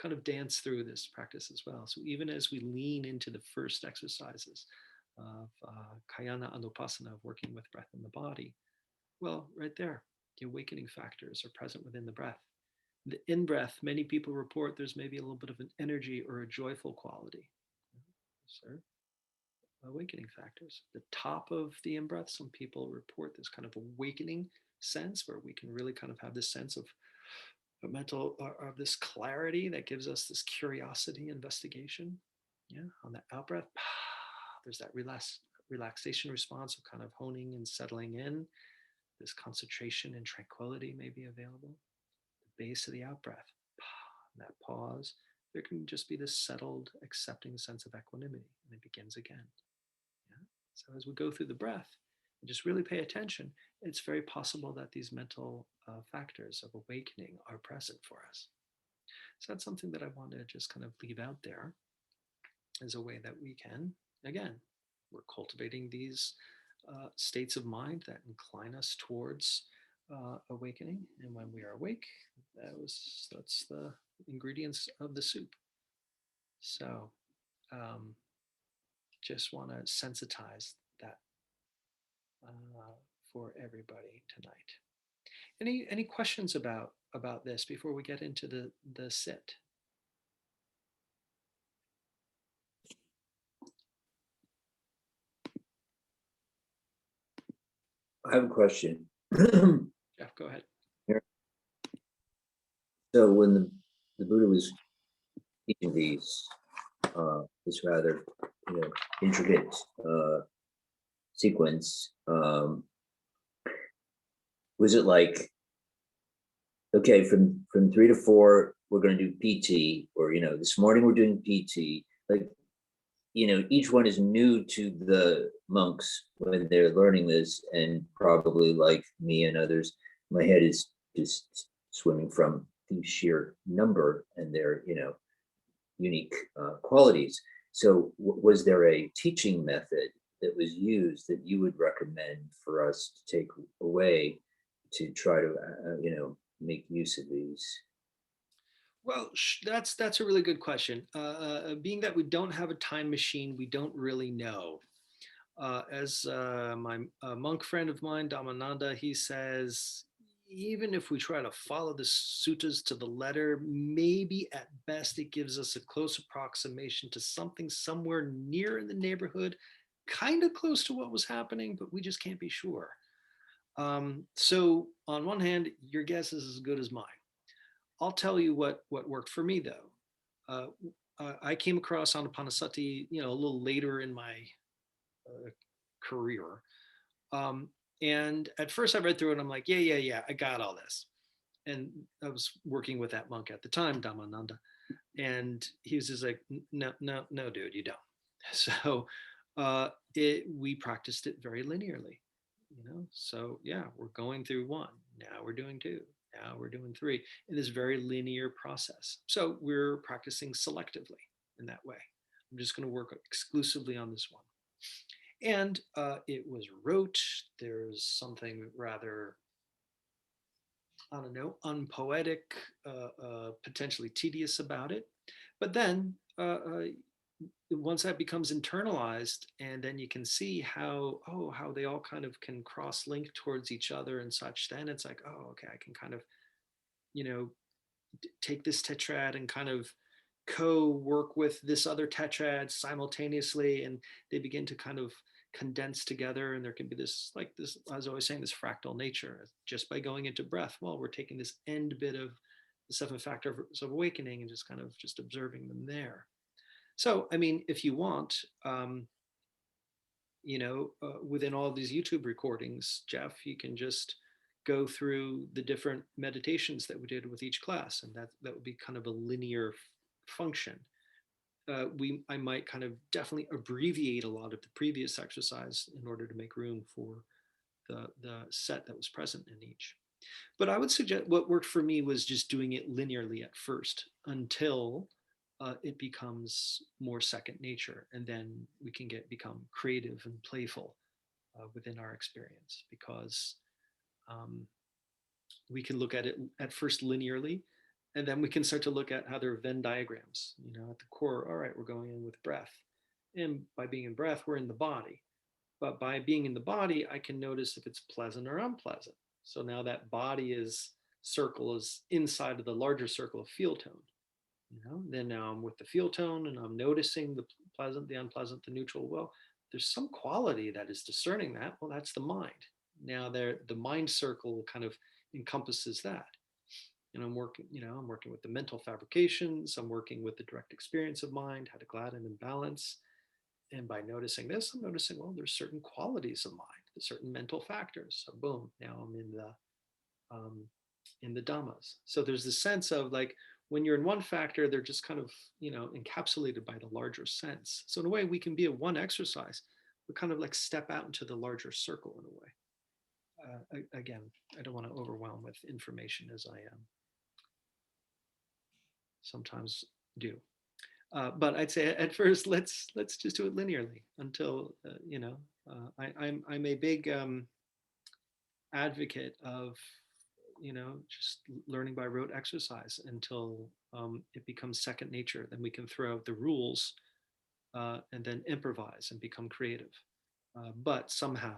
[SPEAKER 1] kind of dance through this practice as well. So even as we lean into the first exercises of Kayana Anupasana, of working with breath in the body, well, right there, the awakening factors are present within the breath. The in breath, many people report there's maybe a little bit of an energy or a joyful quality. Sir, awakening factors. The top of the in breath, some people report this kind of awakening sense where we can really kind of have this sense of a mental, of this clarity that gives us this curiosity, investigation. Yeah, on the out breath, there's that relaxation response of kind of honing and settling in. This concentration and tranquility may be available. The base of the out breath, that pause, there can just be this settled, accepting sense of equanimity, and it begins again. Yeah? So as we go through the breath and just really pay attention, it's very possible that these mental factors of awakening are present for us. So that's something that I want to just kind of leave out there as a way that we can, again, we're cultivating these states of mind that incline us towards awakening. And when we are awake, that's the ingredients of the soup. So just want to sensitize that for everybody tonight. Any questions about this before we get into the sit?
[SPEAKER 2] I have a question.
[SPEAKER 1] Jeff, go ahead.
[SPEAKER 2] So when the Buddha was teaching these, this rather intricate sequence, was it like, okay, from 3 to 4 we're going to do PT, or this morning we're doing PT, like each one is new to the monks when they're learning this, and probably like me and others, my head is just swimming from the sheer number and their unique qualities. So was there a teaching method that was used that you would recommend for us to take away to try to make use of these?
[SPEAKER 1] Well, that's a really good question. Being that we don't have a time machine, we don't really know. As my monk friend of mine, Dhammananda, he says, even if we try to follow the suttas to the letter, maybe at best it gives us a close approximation to something somewhere near in the neighborhood, kind of close to what was happening, but we just can't be sure. So on one hand, your guess is as good as mine. I'll tell you what worked for me though. I came across Anapanasati, a little later in my career, and at first I read through it and I'm like, yeah, I got all this. And I was working with that monk at the time, Dhammananda, and he was just like, no, dude, you don't. So we practiced it very linearly, So yeah, we're going through 1. Now we're doing 2. Now we're doing 3 in this very linear process. So we're practicing selectively in that way. I'm just going to work exclusively on this one. And it was rote. There's something rather, I don't know, unpoetic, potentially tedious about it. But then once that becomes internalized, and then you can see how they all kind of can cross link towards each other and such, then it's like, oh, okay, I can kind of, take this tetrad and kind of co-work with this other tetrad simultaneously, and they begin to kind of condense together, and there can be this, like this, I was always saying, this fractal nature just by going into breath. Well, we're taking this end bit of the 7 factors of awakening and just kind of just observing them there. So, I mean, if you want, within all these YouTube recordings, Jeff, you can just go through the different meditations that we did with each class, and that would be kind of a linear function. I might kind of definitely abbreviate a lot of the previous exercise in order to make room for the set that was present in each. But I would suggest what worked for me was just doing it linearly at first until it becomes more second nature, and then we can become creative and playful within our experience, because we can look at it at first linearly, and then we can start to look at how there are Venn diagrams. At the core, all right, we're going in with breath, and by being in breath, we're in the body. But by being in the body, I can notice if it's pleasant or unpleasant. So now that body circle is inside of the larger circle of feel tone. Then now I'm with the feel tone and I'm noticing the pleasant, the unpleasant, the neutral. Well, there's some quality that is discerning that. Well, that's the mind. Now the mind circle kind of encompasses that. And I'm working with the mental fabrications. I'm working with the direct experience of mind, how to gladden and balance. And by noticing this, I'm noticing, well, there's certain qualities of mind, there's certain mental factors. So boom, now I'm in the dhammas. So there's this sense of like when you're in one factor, they're just kind of, encapsulated by the larger sense. So in a way, we can be at one exercise, but kind of like step out into the larger circle in a way. Again, I don't want to overwhelm with information as I sometimes do. But I'd say at first, let's just do it linearly until I'm a big advocate of just learning by rote exercise until it becomes second nature. Then we can throw out the rules and then improvise and become creative. But somehow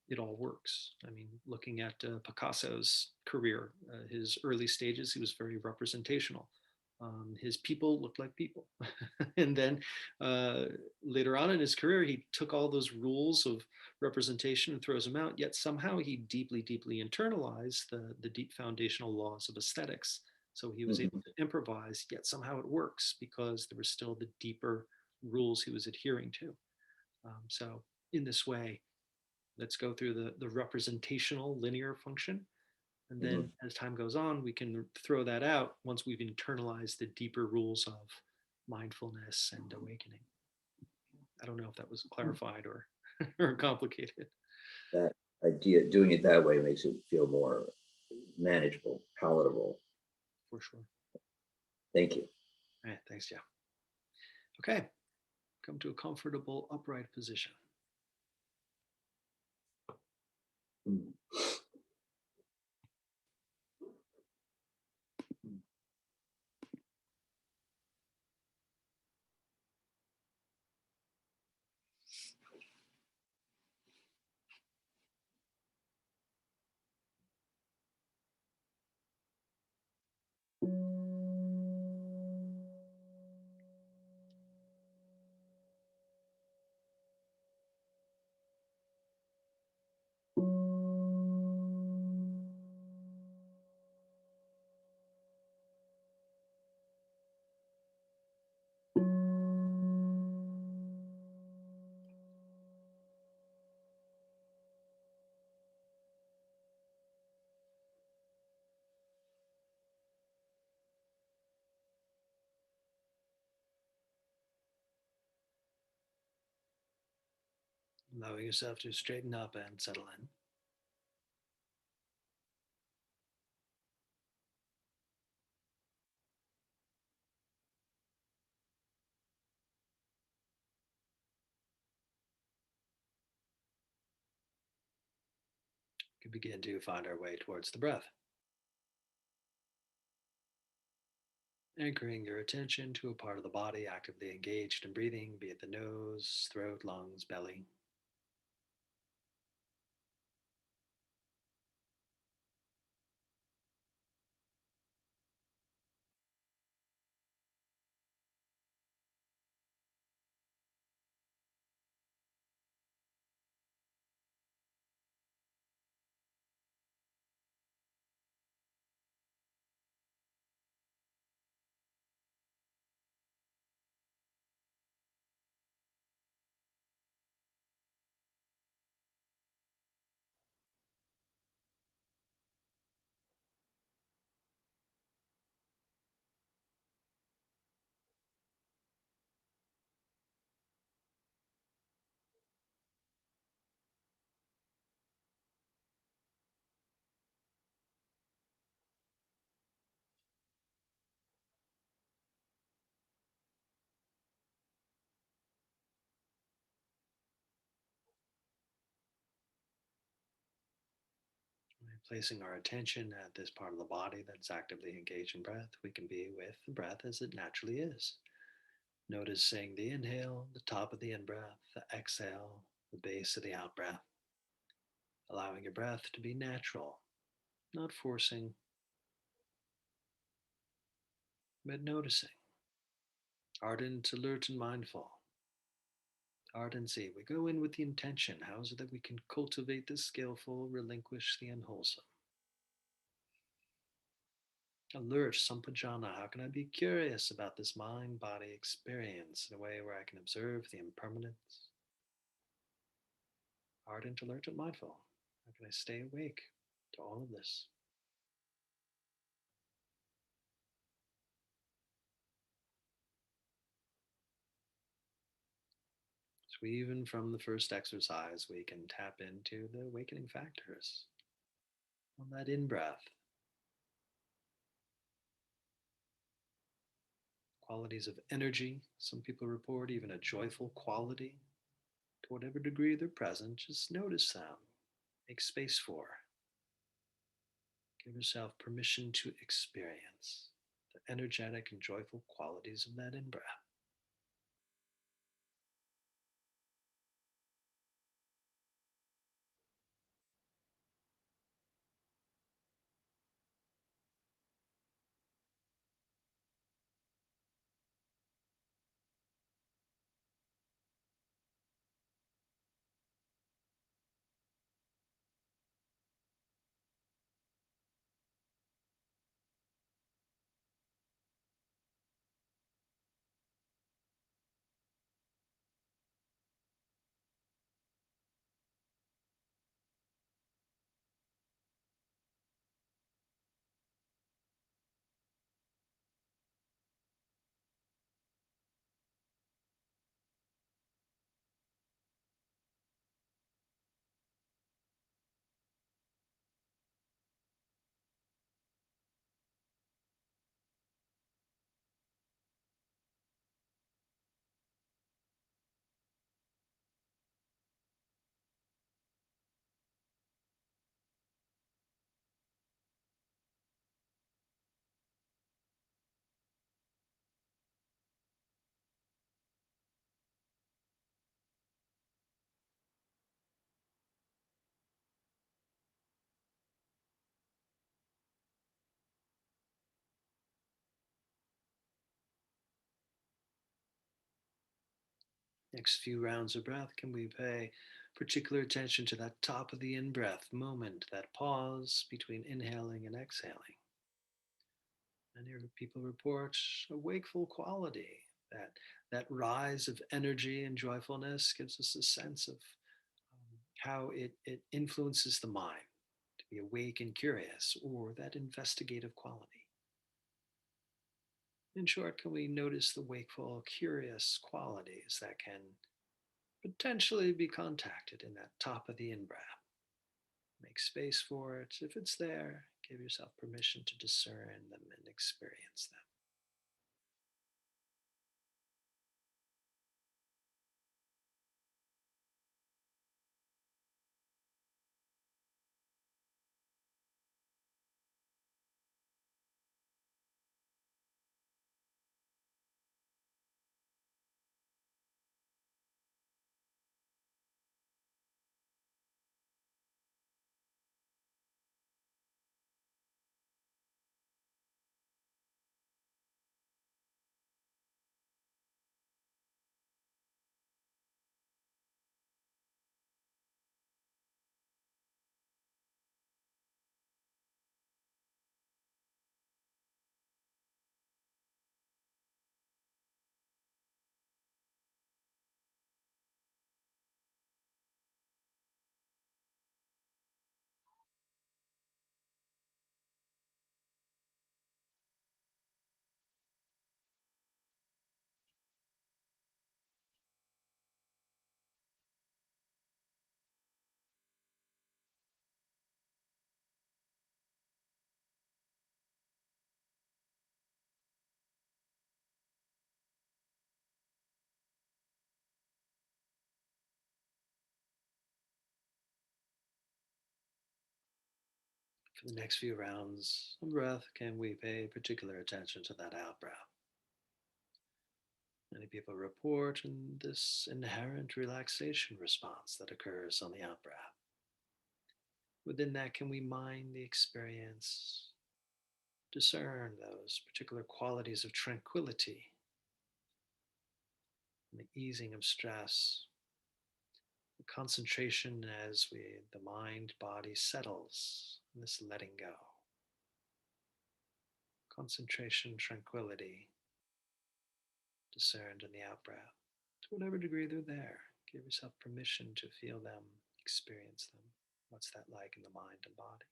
[SPEAKER 1] it all works. I mean, looking at Picasso's career, his early stages, he was very representational. His people looked like people. And then later on in his career, he took all those rules of representation and throws them out, yet somehow he deeply, deeply internalized the deep foundational laws of aesthetics. So he was able to improvise, yet somehow it works because there were still the deeper rules he was adhering to. So in this way, let's go through the representational linear function. And then as time goes on, we can throw that out once we've internalized the deeper rules of mindfulness and awakening. I don't know if that was clarified or, or complicated.
[SPEAKER 2] That idea, doing it that way makes it feel more manageable, palatable.
[SPEAKER 1] For sure.
[SPEAKER 2] Thank you.
[SPEAKER 1] All right, thanks, Jeff. Okay, come to a comfortable upright position. Allowing yourself to straighten up and settle in. We can begin to find our way towards the breath. Anchoring your attention to a part of the body actively engaged in breathing, be it the nose, throat, lungs, belly. Placing our attention at this part of the body that's actively engaged in breath, we can be with the breath as it naturally is. Noticing the inhale, the top of the in breath, the exhale, the base of the out breath. Allowing your breath to be natural, not forcing, but noticing. Ardent, alert, and mindful. Ardency, we go in with the intention. How is it that we can cultivate the skillful, relinquish the unwholesome? Alert, sampajana. How can I be curious about this mind body experience in a way where I can observe the impermanence? Ardent, alert, and mindful. How can I stay awake to all of this? So, even from the first exercise, we can tap into the awakening factors on that in breath, qualities of energy. Some people report even a joyful quality. To whatever degree they're present, just notice them, make space for. Give yourself permission to experience the energetic and joyful qualities of that in breath. Next few rounds of breath, can we pay particular attention to that top of the in breath moment, that pause between inhaling and exhaling? Many people report a wakeful quality, that rise of energy and joyfulness gives us a sense of how it influences the mind to be awake and curious, or that investigative quality. In short, can we notice the wakeful, curious qualities that can potentially be contacted in that top of the in breath? Make space for it. If it's there, give yourself permission to discern them and experience them. For the next few rounds of breath, can we pay particular attention to that out breath? Many people report this inherent relaxation response that occurs on the out breath. Within that, can we mind the experience, discern those particular qualities of tranquility and the easing of stress, the concentration as the mind body settles, and this letting go, concentration, tranquility, discerned in the out breath. To whatever degree they're there, give yourself permission to feel them, experience them. What's that like in the mind and body?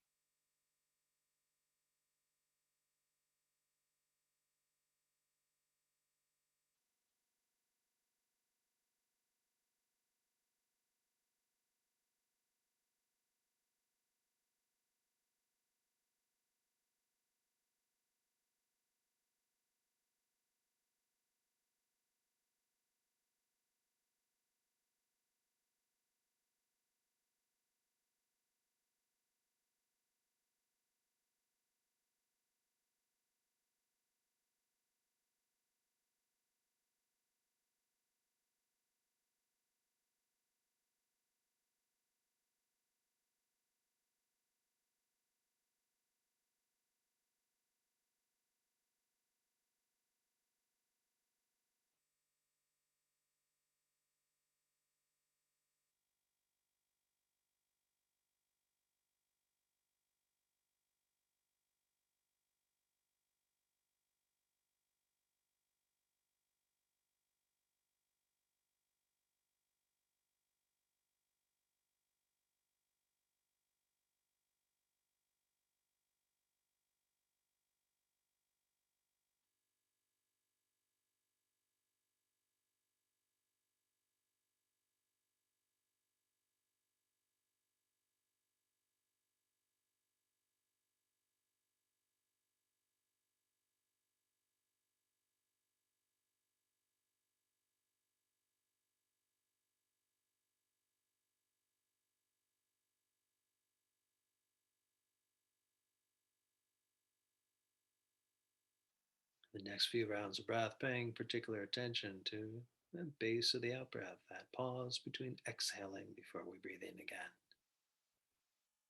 [SPEAKER 1] The next few rounds of breath, paying particular attention to the base of the out breath, that pause between exhaling before we breathe in again.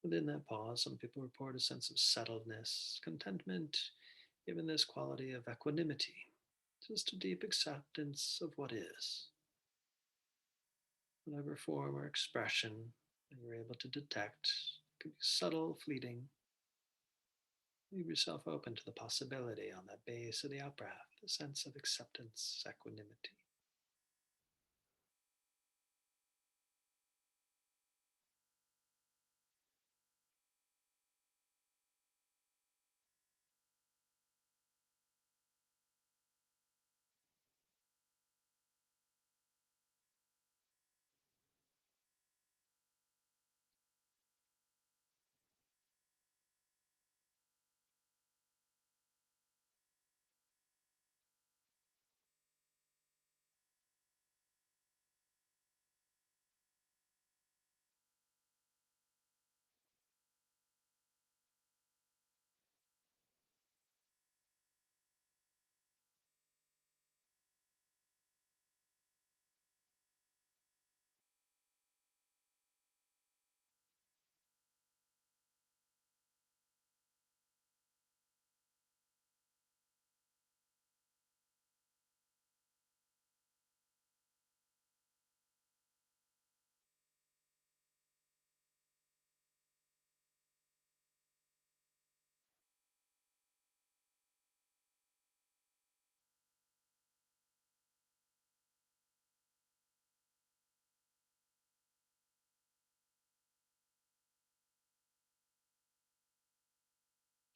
[SPEAKER 1] Within that pause, some people report a sense of settledness, contentment, even this quality of equanimity, just a deep acceptance of what is. Whatever form or expression that you're able to detect, it could be subtle, fleeting. Leave yourself open to the possibility on that base of the out breath, a sense of acceptance, equanimity.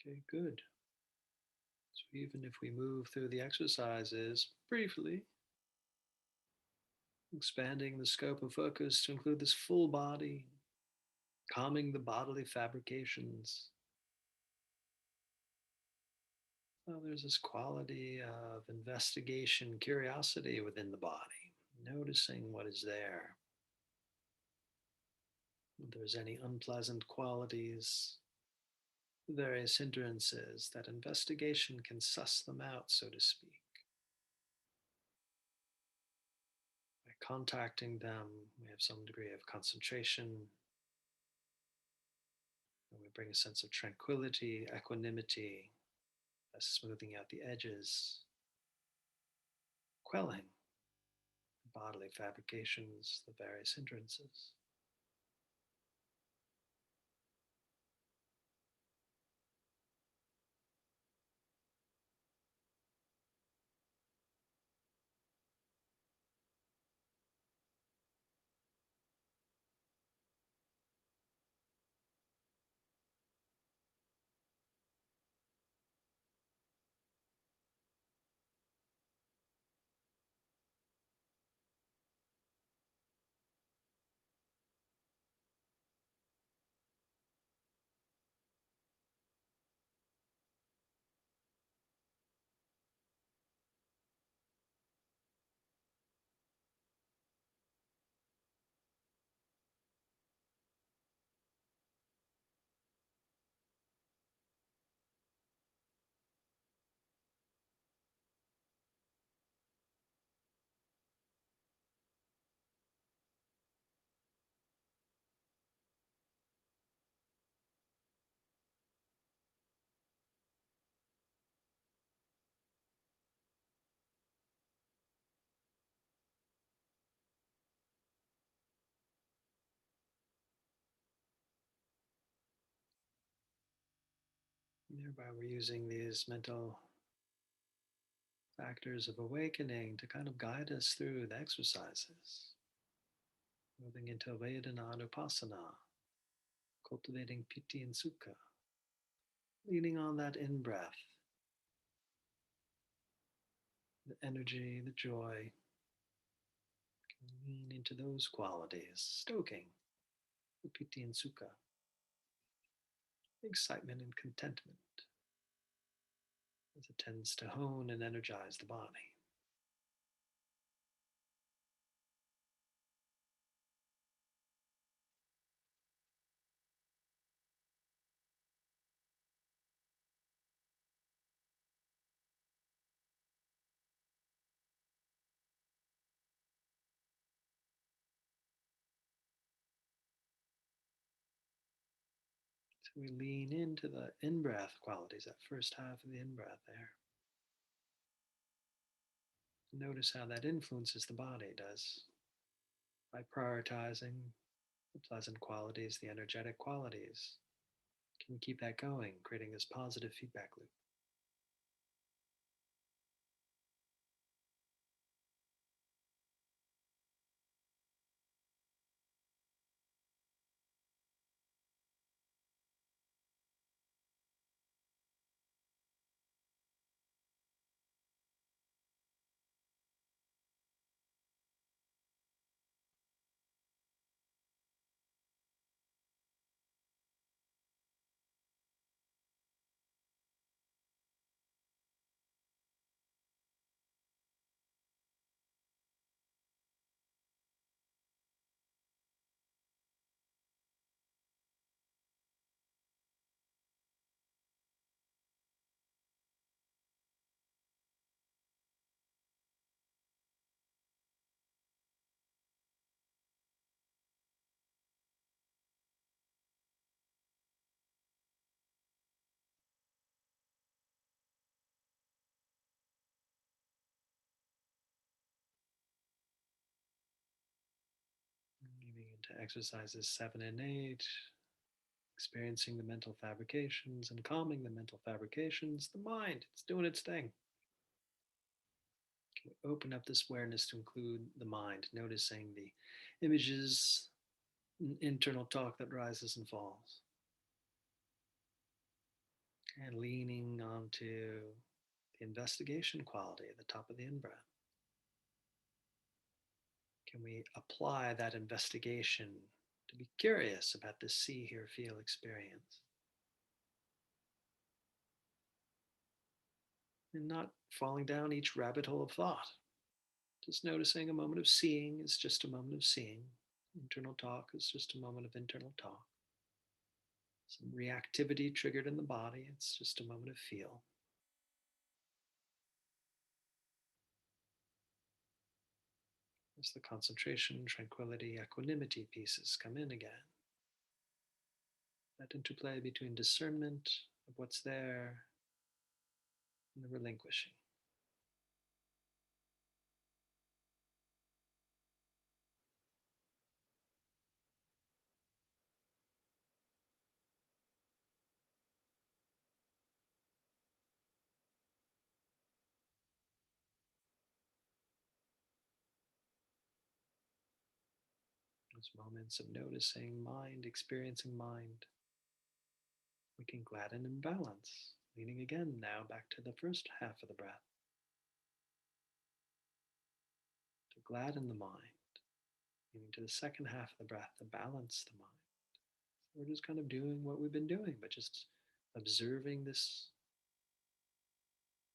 [SPEAKER 1] Okay, good. So even if we move through the exercises briefly, expanding the scope of focus to include this full body, calming the bodily fabrications. So there's this quality of investigation, curiosity within the body, noticing what is there. If there's any unpleasant qualities, various hindrances, that investigation can suss them out, so to speak. By contacting them, we have some degree of concentration, and we bring a sense of tranquility, equanimity, smoothing out the edges, quelling the bodily fabrications, the various hindrances. Hereby we're using these mental factors of awakening to kind of guide us through the exercises. Moving into Vedana Anupasana, cultivating piti and sukha, leaning on that in breath, the energy, the joy, lean into those qualities, stoking the piti and sukha, excitement and contentment, as it tends to hone and energize the body. So we lean into the in-breath qualities, that first half of the in-breath there. Notice how that influences the body, does, by prioritizing the pleasant qualities, the energetic qualities. Can we keep that going, creating this positive feedback loop? Moving into exercises 7 and 8, experiencing the mental fabrications and calming the mental fabrications. The mind, it's doing its thing. Can we open up this awareness to include the mind, noticing the images, internal talk that rises and falls, and leaning onto the investigation quality at the top of the in-breath. Can we apply that investigation to be curious about this see, hear, feel experience? And not falling down each rabbit hole of thought. Just noticing a moment of seeing is just a moment of seeing. Internal talk is just a moment of internal talk. Some reactivity triggered in the body, it's just a moment of feel. As the concentration, tranquility, equanimity pieces come in again. That interplay between discernment of what's there and the relinquishing. Those moments of noticing mind, experiencing mind. We can gladden and balance, leaning again now back to the first half of the breath. To gladden the mind, leaning to the second half of the breath to balance the mind. So we're just kind of doing what we've been doing, but just observing this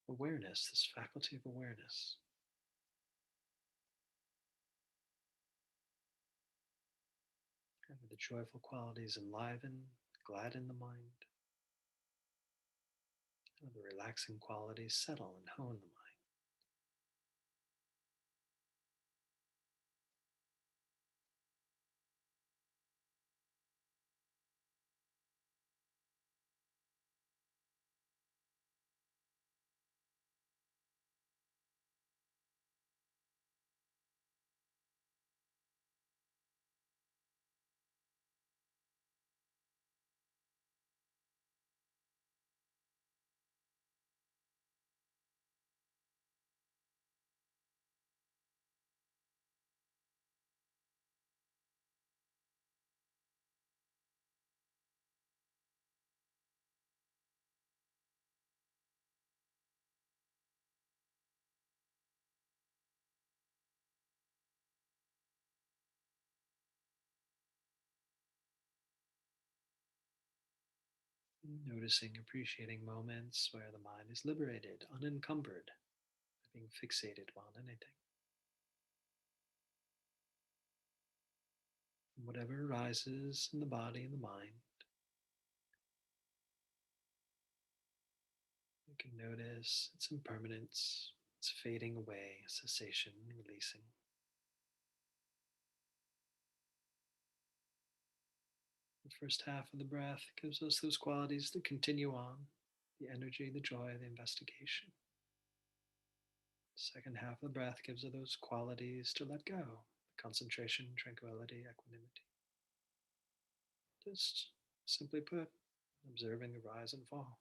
[SPEAKER 1] awareness, this faculty of awareness. And the joyful qualities enliven, gladden the mind. And the relaxing qualities settle and hone the mind. Noticing, appreciating moments where the mind is liberated, unencumbered, being fixated on anything. Whatever arises in the body and the mind, you can notice its impermanence, its fading away, cessation, releasing. The first half of the breath gives us those qualities to continue on, the energy, the joy, the investigation. The second half of the breath gives us those qualities to let go, concentration, tranquility, equanimity. Just simply put, observing the rise and fall.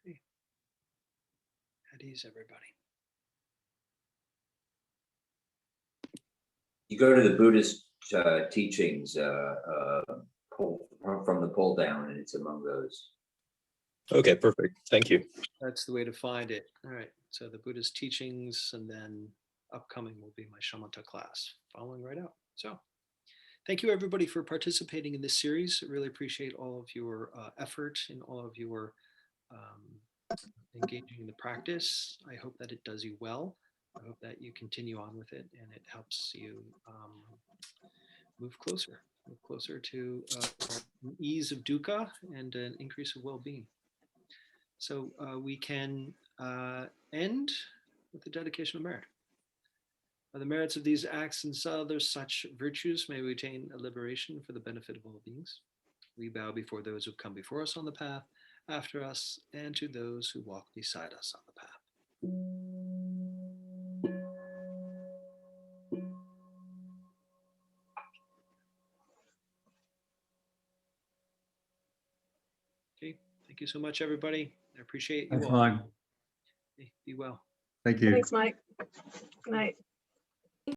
[SPEAKER 1] Hey, at ease, everybody.
[SPEAKER 2] You go to the Buddhist teachings from the pull down, and it's among those.
[SPEAKER 3] Okay, perfect. Thank you.
[SPEAKER 1] That's the way to find it. All right. So the Buddhist teachings, and then upcoming will be my shamatha class, following right out. So thank you, everybody, for participating in this series. I really appreciate all of your effort and all of your engaging in the practice. I hope that it does you well. I hope that you continue on with it and it helps you move closer to an ease of dukkha and an increase of well-being. So we can end with the dedication of merit. By the merits of these acts and other such virtues, may we attain a liberation for the benefit of all beings. We bow before those who come before us on the path, after us, and to those who walk beside us on the path. Okay, thank you so much, everybody. I appreciate you
[SPEAKER 4] Thanks,
[SPEAKER 1] all.
[SPEAKER 4] Mike.
[SPEAKER 1] Okay, be well.
[SPEAKER 4] Thank you.
[SPEAKER 5] Thanks, Mike. Good night.